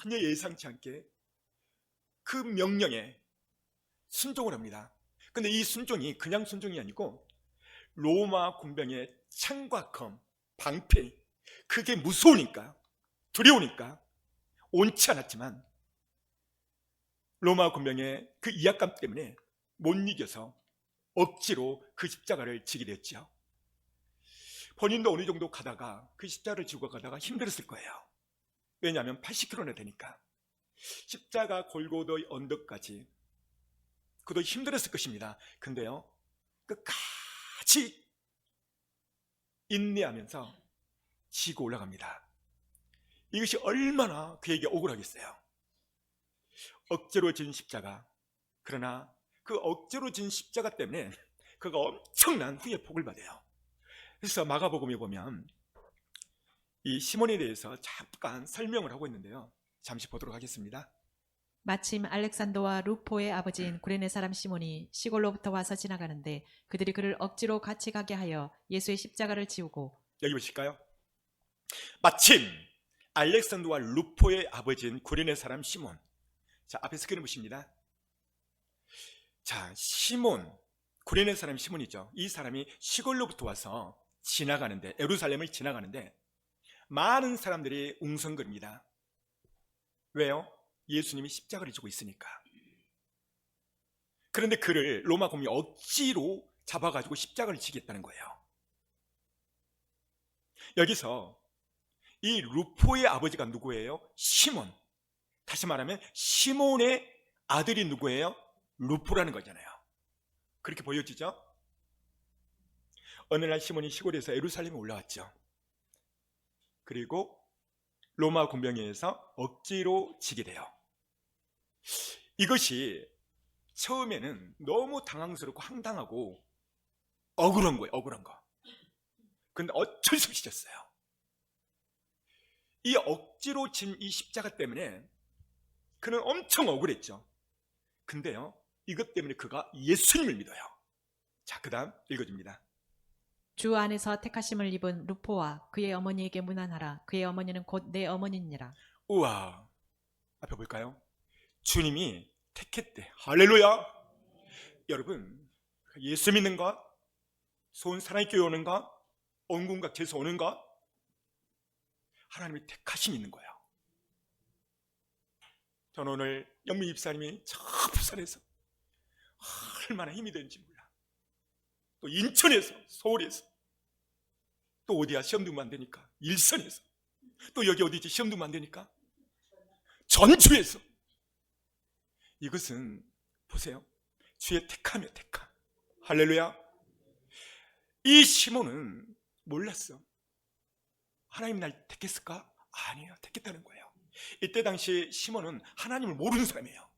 전혀 예상치 않게 그 명령에 순종을 합니다. 근데 이 순종이 그냥 순종이 아니고 로마 군병의 창과 검, 방패, 그게 무서우니까, 두려우니까 옳지 않았지만 로마 군병의 그 위압감 때문에 못 이겨서 억지로 그 십자가를 지게 됐죠. 본인도 어느 정도 가다가 그 십자가를 지고 가다가 힘들었을 거예요. 왜냐하면 80km나 되니까. 십자가 골고다의 언덕까지 그도 힘들었을 것입니다. 근데요, 끝까지 인내하면서 지고 올라갑니다. 이것이 얼마나 그에게 억울하겠어요. 억지로 진 십자가. 그러나 그 억지로 진 십자가 때문에 그가 엄청난 후회 복을 받아요. 그래서 마가복음에 보면 이 시몬에 대해서 잠깐 설명을 하고 있는데요. 잠시 보도록 하겠습니다. 마침 알렉산더와 루포의 아버지인 구레네 사람 시몬이 시골로부터 와서 지나가는데 그들이 그를 억지로 같이 가게 하여 예수의 십자가를 지우고. 여기 보실까요? 마침 알렉산더와 루포의 아버지인 구레네 사람 시몬. 자, 앞에 스크린 보십니다. 자, 시몬, 구레네 사람 시몬이죠. 이 사람이 시골로부터 와서 지나가는데, 예루살렘을 지나가는데 많은 사람들이 웅성거립니다. 왜요? 예수님이 십자가를 지고 있으니까. 그런데 그를 로마 공이 억지로 잡아가지고 십자가를 지겠다는 거예요. 여기서 이 루포의 아버지가 누구예요? 시몬. 다시 말하면 시몬의 아들이 누구예요? 루포라는 거잖아요. 그렇게 보여지죠? 어느 날 시몬이 시골에서 예루살렘에 올라왔죠. 그리고 로마 군병에서 억지로 지게 돼요. 이것이 처음에는 너무 당황스럽고 황당하고 억울한 거예요. 억울한 거. 근데 어쩔 수 없이 졌어요. 이 억지로 진 이 십자가 때문에 그는 엄청 억울했죠. 근데요, 이것 때문에 그가 예수님을 믿어요. 자, 그 다음 읽어줍니다. 주 안에서 택하심을 입은 루포와 그의 어머니에게 문안하라. 그의 어머니는 곧 내 어머니니라. 우와, 앞에 볼까요? 주님이 택했대. 할렐루야. 여러분, 예수 믿는 것, 소원 사랑의 교회 오는 것, 온궁각 제서 오는 것, 하나님의 택하심이 있는 거예요. 저는 오늘 영미 집사님이 저 부산에서 얼마나 힘이 되는지 몰라. 또 인천에서, 서울에서, 또 어디야 시험 두면 안 되니까 일선에서, 또 여기 어디지 시험 두면 안 되니까 전주에서. 이것은 보세요, 주의 택함이에요. 택함. 할렐루야. 이 시몬은 몰랐어. 하나님 날 택했을까? 아니에요. 택했다는 거예요. 이때 당시 시몬은 하나님을 모르는 사람이에요.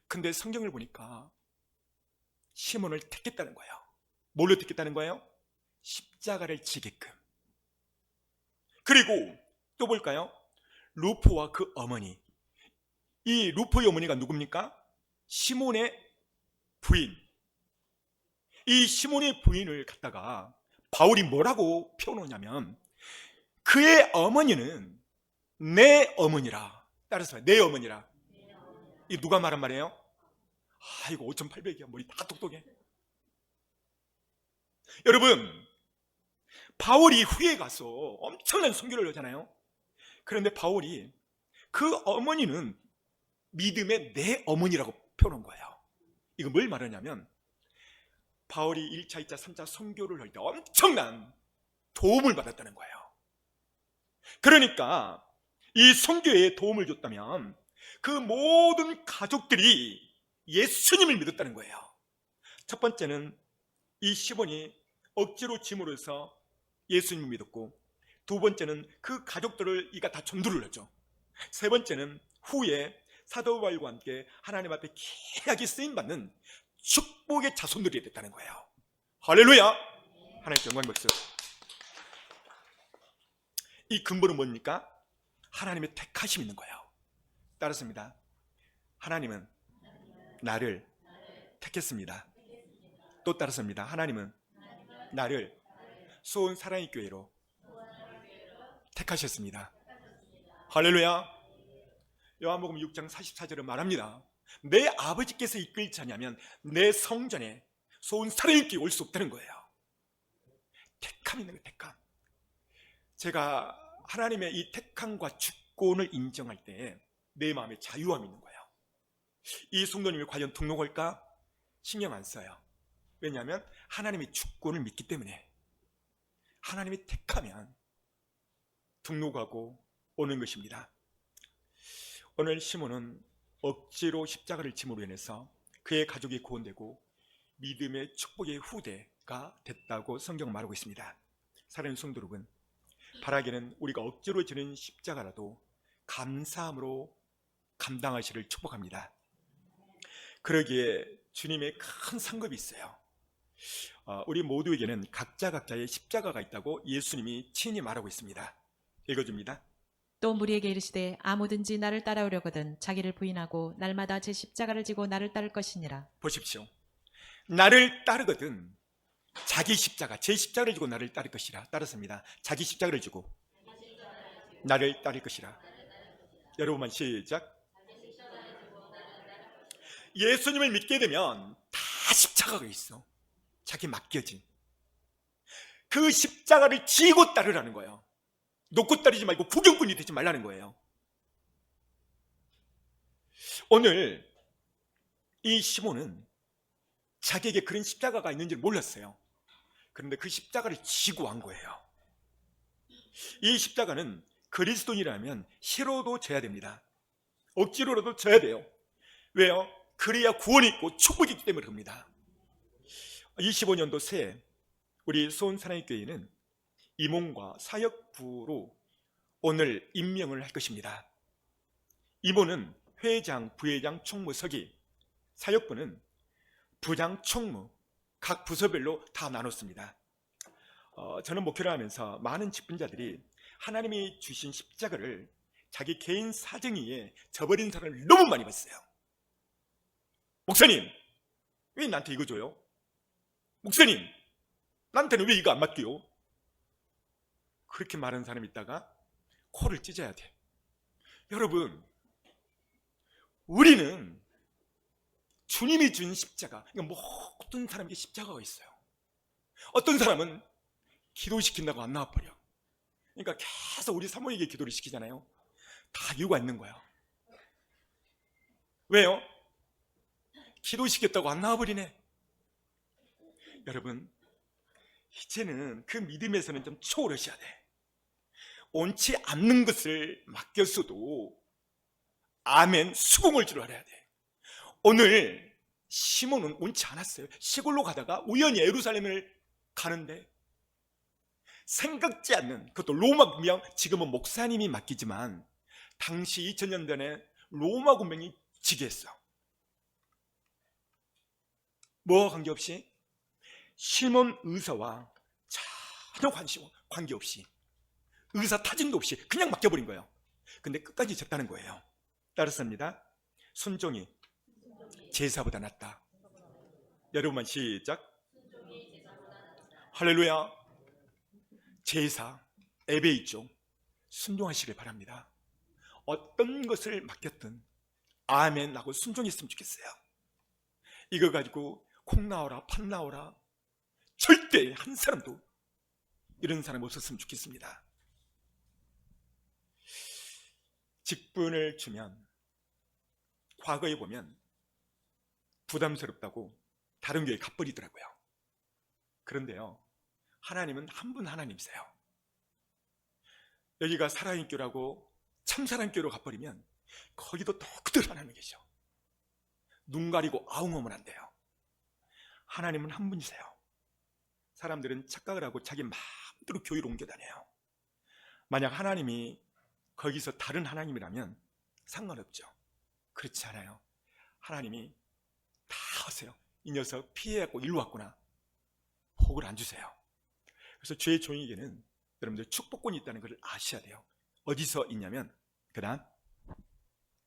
근데 성경을 보니까 시몬을 택했다는 거예요. 뭘로 택했다는 거예요? 십자가를 지게끔. 그리고 또 볼까요? 루포와 그 어머니. 이 루포의 어머니가 누굽니까? 시몬의 부인. 이 시몬의 부인을 갖다가 바울이 뭐라고 표현하냐면 그의 어머니는 내 어머니라. 따라서 내 어머니라. 이 누가 말한 말이에요? 이거 5,800이야. 머리 다 똑똑해. 여러분, 바울이 후에 가서 엄청난 선교를 하잖아요. 그런데 바울이 그 어머니는 믿음의 내 어머니라고 표현한 거예요. 이거 뭘 말하냐면 바울이 1차, 2차, 3차 선교를 할 때 엄청난 도움을 받았다는 거예요. 그러니까 이 선교에 도움을 줬다면 그 모든 가족들이 예수님을 믿었다는 거예요. 첫 번째는 이 시몬이 억지로 짐으로써 예수님을 믿었고, 두 번째는 그 가족들을 이가 다 전도를 하죠. 세 번째는 후에 사도 바울과 함께 하나님 앞에 귀하게 쓰임받는 축복의 자손들이 됐다는 거예요. 할렐루야. 하나님 영광 박수. 이 근본은 뭡니까? 하나님의 택하심이 있는 거예요. 따랐습니다. 하나님은 나를 택했습니다. 또 따랐습니다. 하나님은 나를 소원 사랑의 교회로 택하셨습니다. 할렐루야. 요한복음 6장 44절은 말합니다. 내 아버지께서 이끌지 않으면 내 성전에 소원 사랑의 교회 올 수 없다는 거예요. 택함이 있는 거예요. 택함. 제가 하나님의 이 택함과 주권을 인정할 때 내 마음에 자유함이 있는 거예요. 이 성도님이 과연 등록할까? 신경 안 써요. 왜냐하면 하나님의 주권을 믿기 때문에. 하나님이 택하면 등록하고 오는 것입니다. 오늘 시몬은 억지로 십자가를 짐으로 인해서 그의 가족이 구원되고 믿음의 축복의 후대가 됐다고 성경은 말하고 있습니다. 사랑하는 성도 여러분, 바라기는 우리가 억지로 지는 십자가라도 감사함으로 감당하시를 축복합니다. 그러기에 주님의 큰 상급이 있어요. 우리 모두에게는 각자의 십자가가 있다고 예수님이 친히 말하고 있습니다. 읽어줍니다. 또 무리에게 이르시되 아무든지 나를 따라오려거든 자기를 부인하고 날마다 제 십자가를 지고 나를 따를 것이니라. 보십시오. 나를 따르거든 자기 십자가, 제 십자가를 지고 나를 따를 것이라. 따랐습니다. 자기 십자가를 지고 나를 따를 것이라. 여러분만 시작. 예수님을 믿게 되면 다 십자가가 있어. 자기 맡겨진 그 십자가를 지고 따르라는 거예요. 놓고 따르지 말고 구경꾼이 되지 말라는 거예요. 오늘 이 시몬은 자기에게 그런 십자가가 있는지 몰랐어요. 그런데 그 십자가를 지고 한 거예요. 이 십자가는 그리스도인이라면 싫어도 져야 됩니다. 억지로라도 져야 돼요. 왜요? 그래야 구원이 있고 축복이 있기 때문에 그럽니다. 25년도 새해 우리 수원사랑교회는 임원과 사역부로 오늘 임명을 할 것입니다. 임원은 회장, 부회장, 총무, 서기, 사역부는 부장, 총무, 각 부서별로 다 나눴습니다. 저는 목회를 하면서 많은 직분자들이 하나님이 주신 십자가를 자기 개인 사정위에 저버린 사람을 너무 많이 봤어요. 목사님, 왜 나한테 이거 줘요? 목사님, 나한테는 왜 이거 안 맡겨요? 그렇게 말하는 사람이 있다가 코를 찢어야 돼. 여러분, 우리는 주님이 준 십자가, 그러니까 모든 사람에게 십자가가 있어요. 어떤 사람은 기도시킨다고 안 나와버려. 그러니까 계속 우리 사모에게 기도를 시키잖아요. 다 이유가 있는 거야. 왜요? 기도시켰다고 안 나와버리네. 여러분, 이제는 그 믿음에서는 좀 초월하셔야 돼. 옳지 않는 것을 맡겼어도 아멘, 수긍을 줄 알아야 돼. 오늘 시몬은 옳지 않았어요. 시골로 가다가 우연히 예루살렘을 가는데 생각지 않는, 그것도 로마 군명, 지금은 목사님이 맡기지만 당시 2000년 전에 로마 군명이 지휘했어. 뭐와 관계없이 시몬 의사와 전혀 관계없이, 의사 타진도 없이 그냥 맡겨버린 거예요. 근데 끝까지 졌다는 거예요. 따랐습니다. 순종이 제사보다 낫다. 여러분만 시작. 할렐루야. 제사, 예배 있죠. 순종하시길 바랍니다. 어떤 것을 맡겼든 아멘 하고 순종했으면 좋겠어요. 이거 가지고 콩 나오라 팥 나오라 절대 한 사람도 이런 사람 없었으면 좋겠습니다. 직분을 주면 과거에 보면 부담스럽다고 다른 교회에 가버리더라고요. 그런데요, 하나님은 한 분 하나님이세요. 여기가 살아있는 교라고 참사랑인 교로 가버리면 거기도 또 그들 하나님 계셔. 눈 가리고 아웅하면 안 돼요. 하나님은 한 분이세요. 사람들은 착각을 하고 자기 마음대로 교회로 옮겨 다녀요. 만약 하나님이 거기서 다른 하나님이라면 상관없죠. 그렇지 않아요. 하나님이 다 하세요. 이 녀석 피해갖고 일로 왔구나. 복을 안 주세요. 그래서 죄의 종에게는 여러분들 축복권이 있다는 것을 아셔야 돼요. 어디서 있냐면, 그 다음,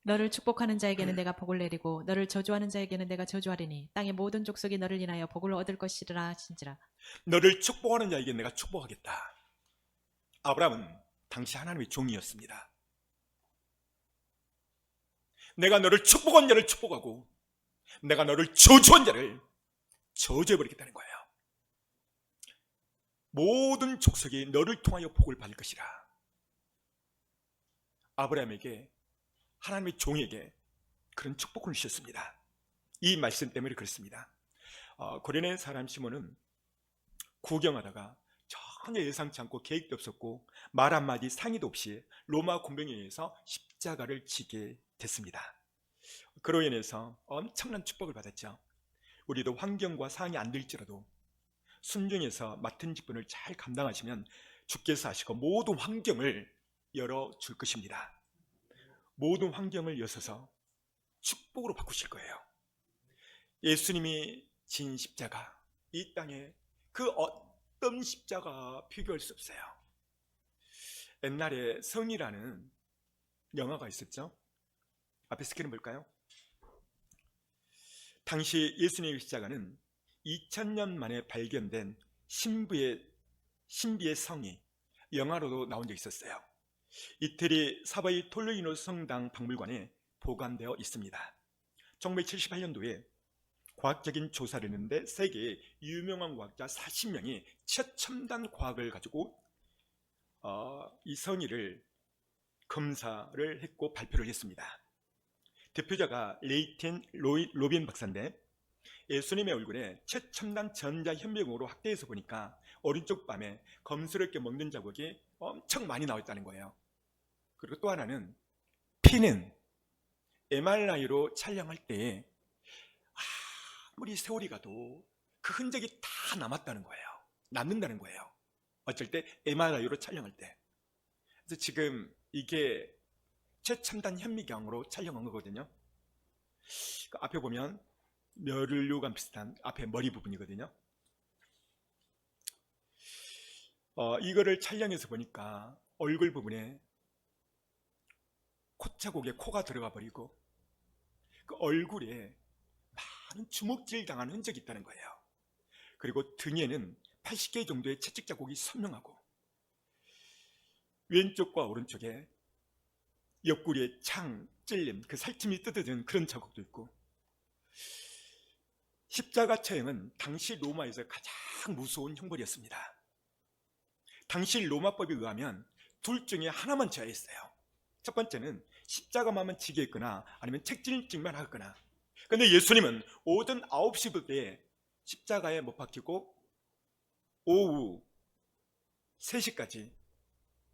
너를 축복하는 자에게는 내가 복을 내리고 너를 저주하는 자에게는 내가 저주하리니 땅의 모든 족속이 너를 인하여 복을 얻을 것이라 하신지라. 너를 축복하는 자에게 내가 축복하겠다. 아브라함은 당시 하나님의 종이었습니다. 내가 너를 축복한 자를 축복하고 내가 너를 저주한 자를 저주해버리겠다는 거예요. 모든 족속이 너를 통하여 복을 받을 것이라. 아브라함에게, 하나님의 종에게 그런 축복을 주셨습니다. 이 말씀 때문에 그렇습니다. 고레네 사람 시몬은 구경하다가 전혀 예상치 않고 계획도 없었고 말 한마디 상의도 없이 로마 군병에 의해서 십자가를 지게 됐습니다. 그로 인해서 엄청난 축복을 받았죠. 우리도 환경과 상황이 안 될지라도 순종해서 맡은 직분을 잘 감당하시면 주께서 하시고 모든 환경을 열어줄 것입니다. 모든 환경을 여셔서 축복으로 바꾸실 거예요. 예수님이 진 십자가, 이 땅에 그 어떤 십자가 비교할 수 없어요. 옛날에 성이라는 영화가 있었죠. 앞에 스크린 볼까요? 당시 예수님의 십자가는 2000년 만에 발견된 신비의 성이 영화로도 나온 적이 있었어요. 이태리 사바이 톨로이노 성당 박물관에 보관되어 있습니다. 1978년도에 과학적인 조사를 했는데 세계의 유명한 과학자 40명이 최첨단 과학을 가지고 이 성의를 검사를 했고 발표를 했습니다. 대표자가 레이틴 로빈 박사인데 예수님의 얼굴에 최첨단 전자현미경으로 확대해서 보니까 오른쪽 밤에 검스럽게 먹는 자국이 엄청 많이 나와 있다는 거예요. 그리고 또 하나는 피는 MRI로 촬영할 때에 아무리 세월이 가도 그 흔적이 다 남았다는 거예요. 남는다는 거예요. 어쩔 때 MRI로 촬영할 때. 그래서 지금 이게 최첨단 현미경으로 촬영한 거거든요. 그 앞에 보면 멸류관 비슷한 앞에 머리 부분이거든요. 이거를 촬영해서 보니까 얼굴 부분에 콧자국에 코가 들어가 버리고 그 얼굴에 많은 주먹질 당한 흔적이 있다는 거예요. 그리고 등에는 80개 정도의 채찍 자국이 선명하고 왼쪽과 오른쪽에 옆구리에 창, 찔림, 그 살침이 뜯어진 그런 자국도 있고 십자가 처형은 당시 로마에서 가장 무서운 형벌이었습니다. 당시 로마법에 의하면 둘 중에 하나만 처해했어요. 첫 번째는 십자가만 지게 했거나 아니면 책질증만 하거나. 그런데 예수님은 오전 9시부터에 십자가에 못 박히고 오후 3시까지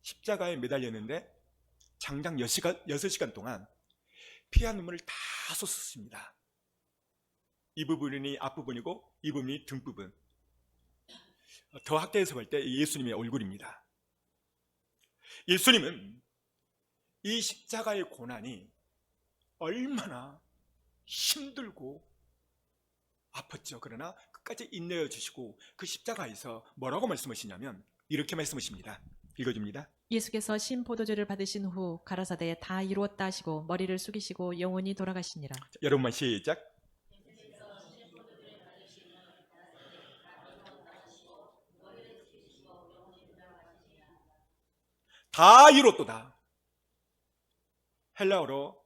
십자가에 매달렸는데 장장 6시간 동안 피와 눈물을 다 쏟았습니다. 이 부분이 앞부분이고 이 부분이 등부분. 더 확대해서 볼 때 예수님의 얼굴입니다. 예수님은 이 십자가의 고난이 얼마나 힘들고 아팠죠. 그러나 끝까지 인내해 주시고 그 십자가에서 뭐라고 말씀하시냐면 이렇게 말씀하십니다. 읽어줍니다. 예수께서 신 포도주를 받으신 후 가라사대 다 이루었다 하시고 머리를 숙이시고 영원히 돌아가시니라. 자, 여러분만 시작. 다 이뤘도다. 헬라어로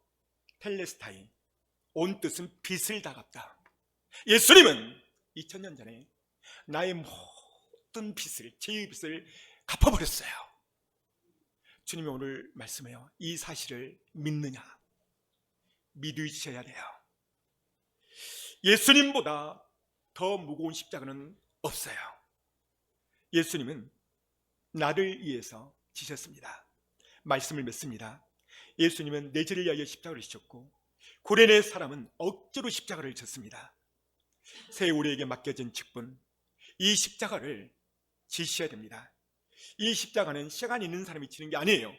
텔레스타이, 온 뜻은 빚을 다 갚다. 예수님은 2000년 전에 나의 모든 빚을, 죄의 빚을 갚아버렸어요. 주님이 오늘 말씀해요. 이 사실을 믿느냐? 믿으셔야 돼요. 예수님보다 더 무거운 십자가는 없어요. 예수님은 나를 위해서 지셨습니다. 말씀을 맺습니다. 예수님은 내 죄를 위하여 십자가를 지셨고 고레네 사람은 억지로 십자가를 졌습니다. 새 우리에게 맡겨진 직분, 이 십자가를 지셔야 됩니다. 이 십자가는 시간이 있는 사람이 지는 게 아니에요.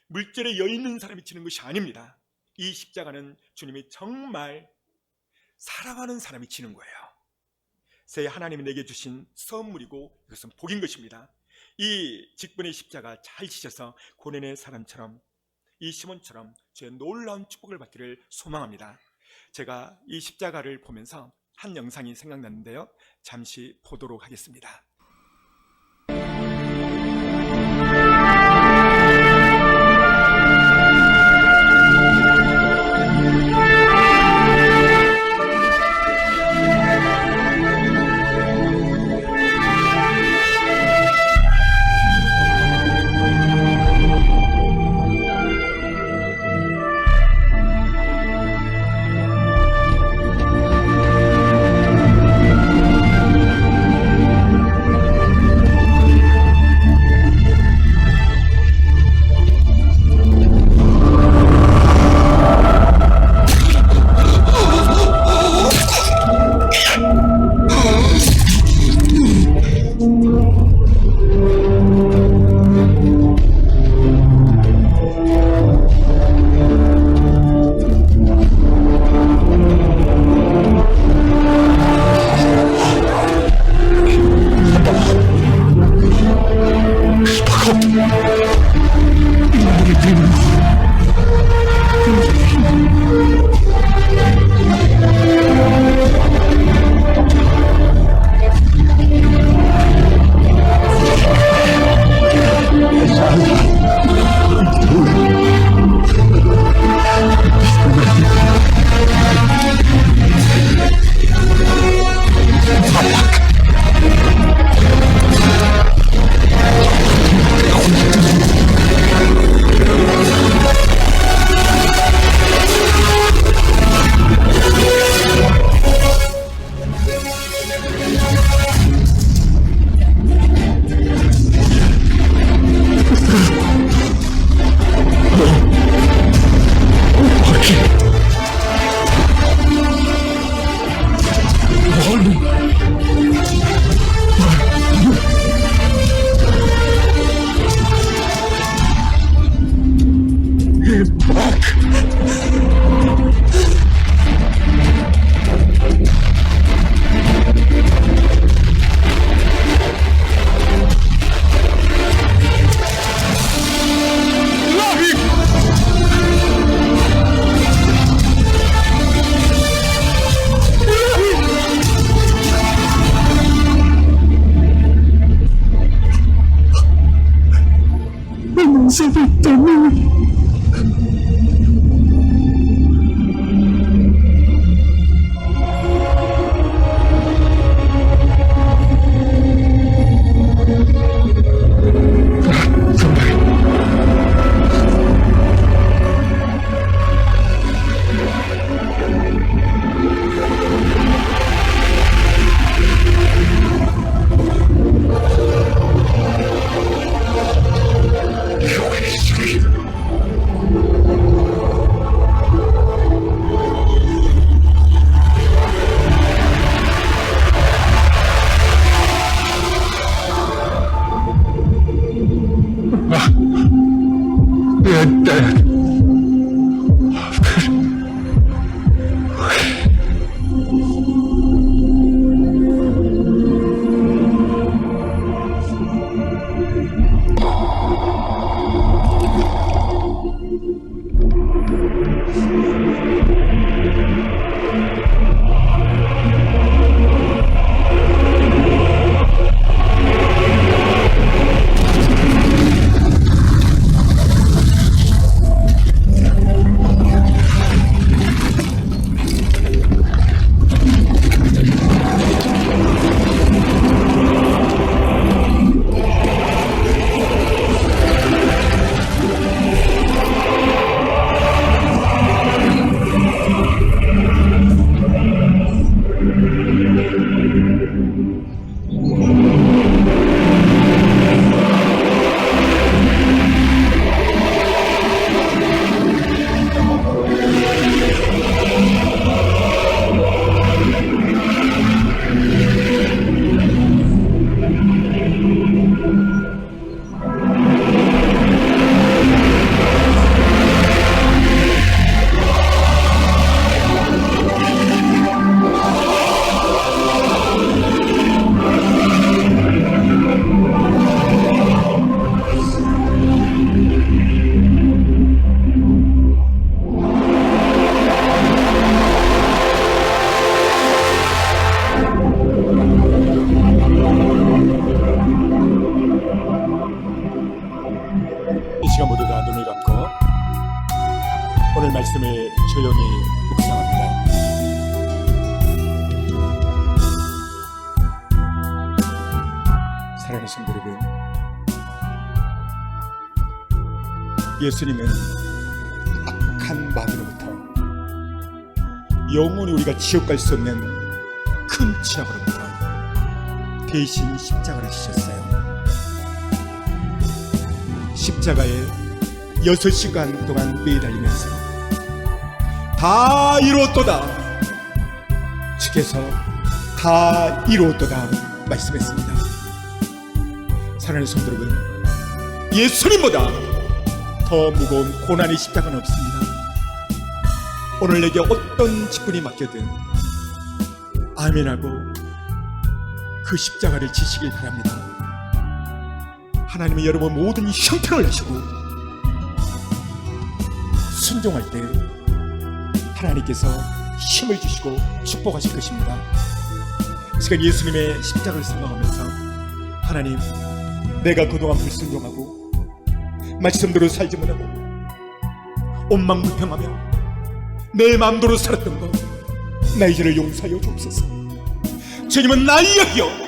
물질에 여유 있는 사람이 지는 것이 아닙니다. 이 십자가는 주님이 정말 사랑하는 사람이 지는 거예요. 새 하나님이 내게 주신 선물이고 이것은 복인 것입니다. 이 직분의 십자가 잘 지셔서 고레네 사람처럼 이 시몬처럼 저의 놀라운 축복을 받기를 소망합니다. 제가 이 십자가를 보면서 한 영상이 생각났는데요. 잠시 보도록 하겠습니다. 문제기 때문에 내 딸. 이 시간 모두 다 눈을 감고 오늘 말씀을 조용히 묵상합니다. 사랑하는 성도 여러분, 예수님은 악한 마귀로부터 영원히 우리가 지옥 갈 수 없는 큰 죄악으로부터 대신 십자가를 지셨어요. 십자가에 6시간 동안 매달리면서 다 이루었도다, 주께서 다 이루었도다 말씀했습니다. 사랑하는 성도 여러분, 예수님보다 더 무거운 고난의 십자가는 없습니다. 오늘 내게 어떤 직분이 맡겨든 아멘하고 그 십자가를 지시길 바랍니다. 하나님은 여러분 모든 형편을 하시고 순종할 때 하나님께서 힘을 주시고 축복하실 것입니다. 지금 예수님의 십자가를 생각하면서 하나님, 내가 그동안 불순종하고 말씀대로 살지 못하고 온망불평하며 내 마음대로 살았던 것, 나의 죄를 용서하여 주옵소서. 주님은 나의 여기여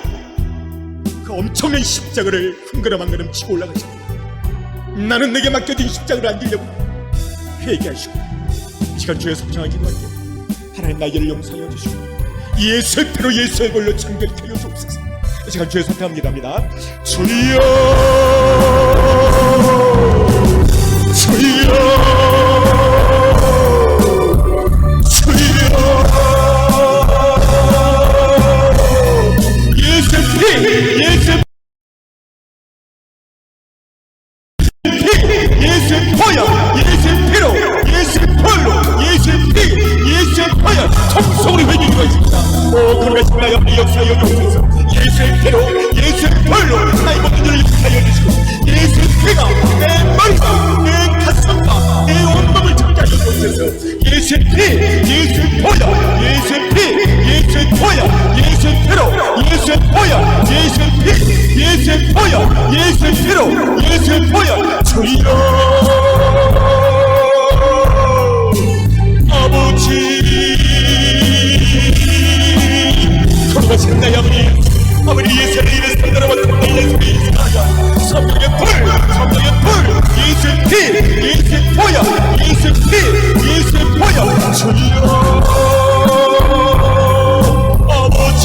그 엄청난 십자가를 흥그름 한 걸음 치고 올라가시고 나는 내게 맡겨진 십자가를 안기려고 회개하시고 시간 주여 성장하게 기도할게요. 하나님, 나의 죄를 용서하여 주시고 예수의 피로 예수의 걸로 정결케 하여 주옵소서. 시간 주여 선택합니다. 주여 주여 예수의 보혈, 예수의 피로, 예수의 볼로, 예수의 피, 예수의 보혈 청소를 회개가 있습니다. 오, 그러겠습니다. 여러분 역사여 주옵소서. 예수의 피로, 예수의 볼로 나의 모든 일을 하여 주시고 예수의 피가 내 머리와 내 가슴과 내 온몸을 정리하여 주옵소서. 예수의 피, 예수의 보혈, 예수의 피, 예수의 보혈, 예수의 피로, 예수의 보혈, 예수의 피, 예수의 보혈, 예수의 피로, 예수의 보혈 주여 아버지 돌아가신 나의 아버지 예수를 이를 상대로 예수의 사자 성령의 불 예수의 피 예수의 보혈 예수의 피 예수의 보혈 주여 아버지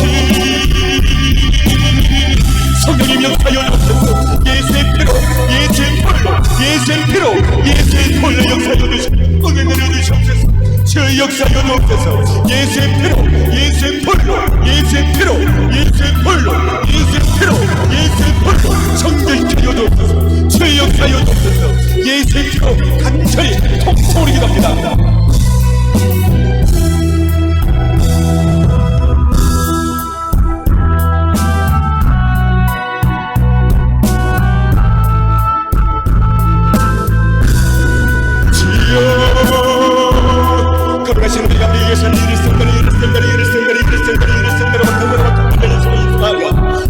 성령님 역사여 주옵소서 예수의 피로 예수의 불로 예수의 피로 예수의 보혈 역사여 주시옵소서 은혜 내려 주시옵소서 주 역사여 주옵소서 예수의 피로 예수의 불로 예수의 피로 예수의 불로 예수의 피로 예수의 불로 정결시켜 주옵소서 주 역사여 주옵소서 예수의 피로 간절히 통성으로 기도합니다. 거룩하신 우리 감리 예수님 이를 성다리 이를 성다리 이를 성다리 이를 성다리 이를 성다리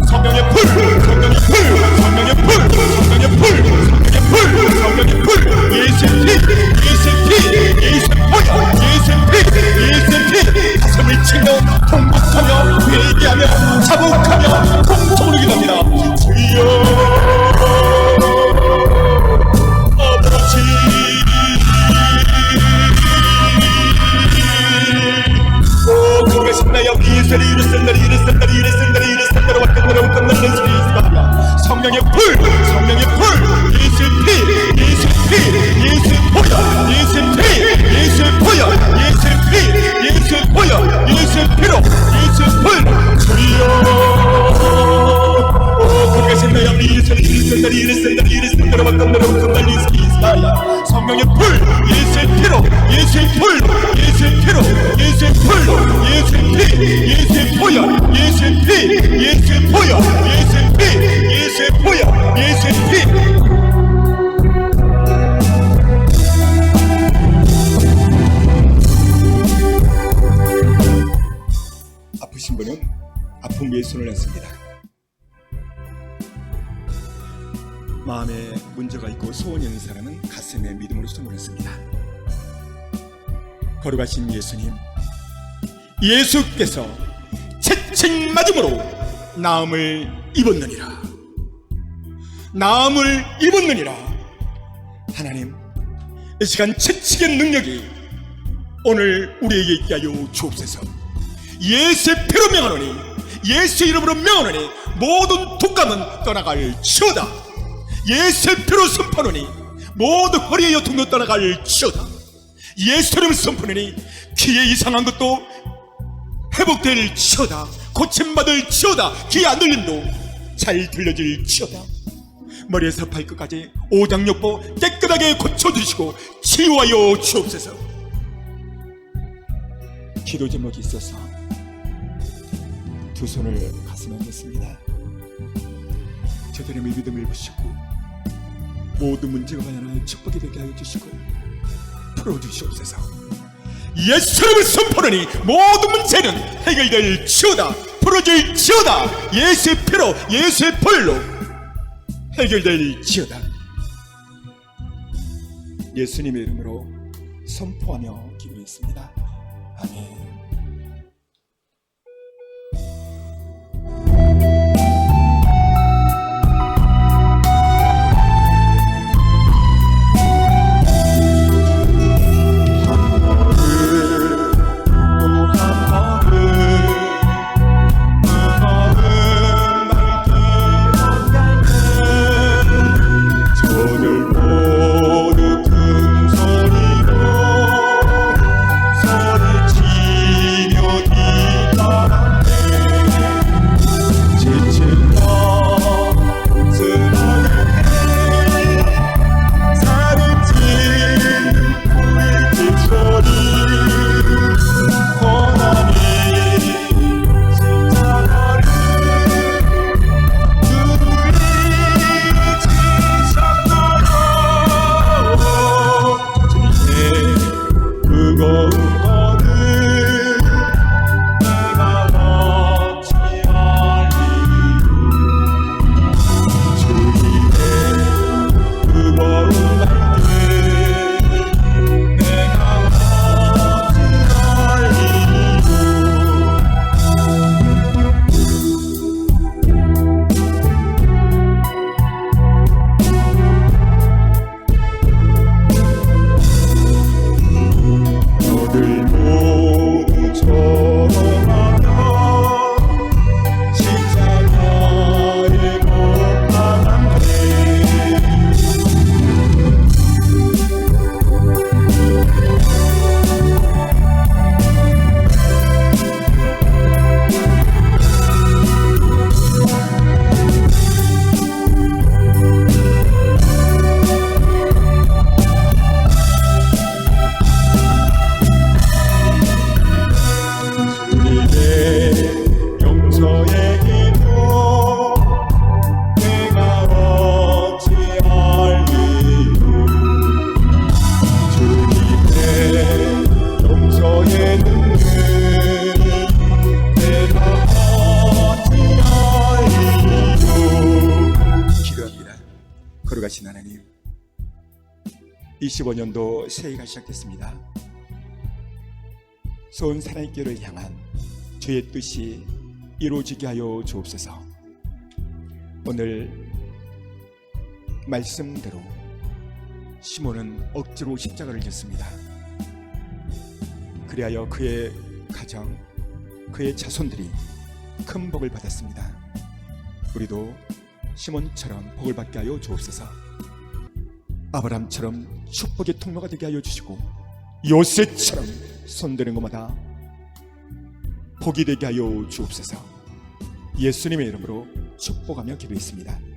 성령의 불 성령의 불 성령의 불 성령의 불 성령의 불 예수의 피 예수의 피 예수의 보혈 예수의 피 예수의 피 가슴을 치며 통곡하며 회개하며 자복하며 통성으로 기도합니다. 주여 성령의 불, 성령의 불, 예수의 피, 예수의 피, 예수의 보혈, 예수의 피, 예수의 보혈, 예수의 피, 예수의 보혈, 예수의 피로, 예수의 불, 주여. 거룩하신 나의 아버지 예수를 이르선다리 이르선다리 이르선다리 wakkam다리 이스키스다야 성령의 불, 예수의 피로, 예수의 불, 예수의 피로, 예수의 불로, 예수의 피, 예수의 보혈, 예수의 피, 예수의 보혈, 예수의 피, 예수의 보혈, 예수의 피. 아프신 분은 아픔 위에 손을 냈습니다. 마음에 문제가 있고 소원이 있는 사람은 가슴에 믿음으로 손을 냈습니다. 거룩하신 예수님, 예수께서 채찍 맞음으로 나음을 입었느니라. 나음을 입었느니라. 하나님, 이 시간 채찍의 능력이 오늘 우리에게 있게 하여 주옵소서. 예수의 피로 명하노니, 예수 이름으로 명하노니 모든 독감은 떠나갈 치오다. 예수의 피로 선포하노니 모든 허리의 요통도 떠나갈 치오다. 예수 이름을 선포하노니 귀에 이상한 것도 회복될 치오다. 고침받을 치오다. 귀에 안 들림도 잘 들려질 치오다. 머리에서 발끝까지 오장육부 깨끗하게 고쳐주시고 치유하여 주옵소서. 기도 제목이 있어서 두 손을 가슴에 얹었습니다. 저들의 믿음을 보시고 모든 문제가 하나의 축복이 되게 하여 주시고 풀어주시옵소서. 예수님을 선포하니 모든 문제는 해결될 치오다. 풀어질 치오다. 예수의 피로 예수의 불로 해결될 치오다. 예수님의 이름으로 선포하며 기도했습니다. 아멘. 소리치며 2025년도 새해가 시작됐습니다. 소원 사랑의 길을 향한 주의 뜻이 이루어지게 하여 주옵소서. 오늘 말씀대로 시몬은 억지로 십자가를 졌습니다. 그리하여 그의 가정, 그의 자손들이 큰 복을 받았습니다. 우리도 시몬처럼 복을 받게 하여 주옵소서. 아브라함처럼 축복의 통로가 되게 하여 주시고 요셉처럼 손드는 것마다 복이 되게 하여 주옵소서. 예수님의 이름으로 축복하며 기도했습니다.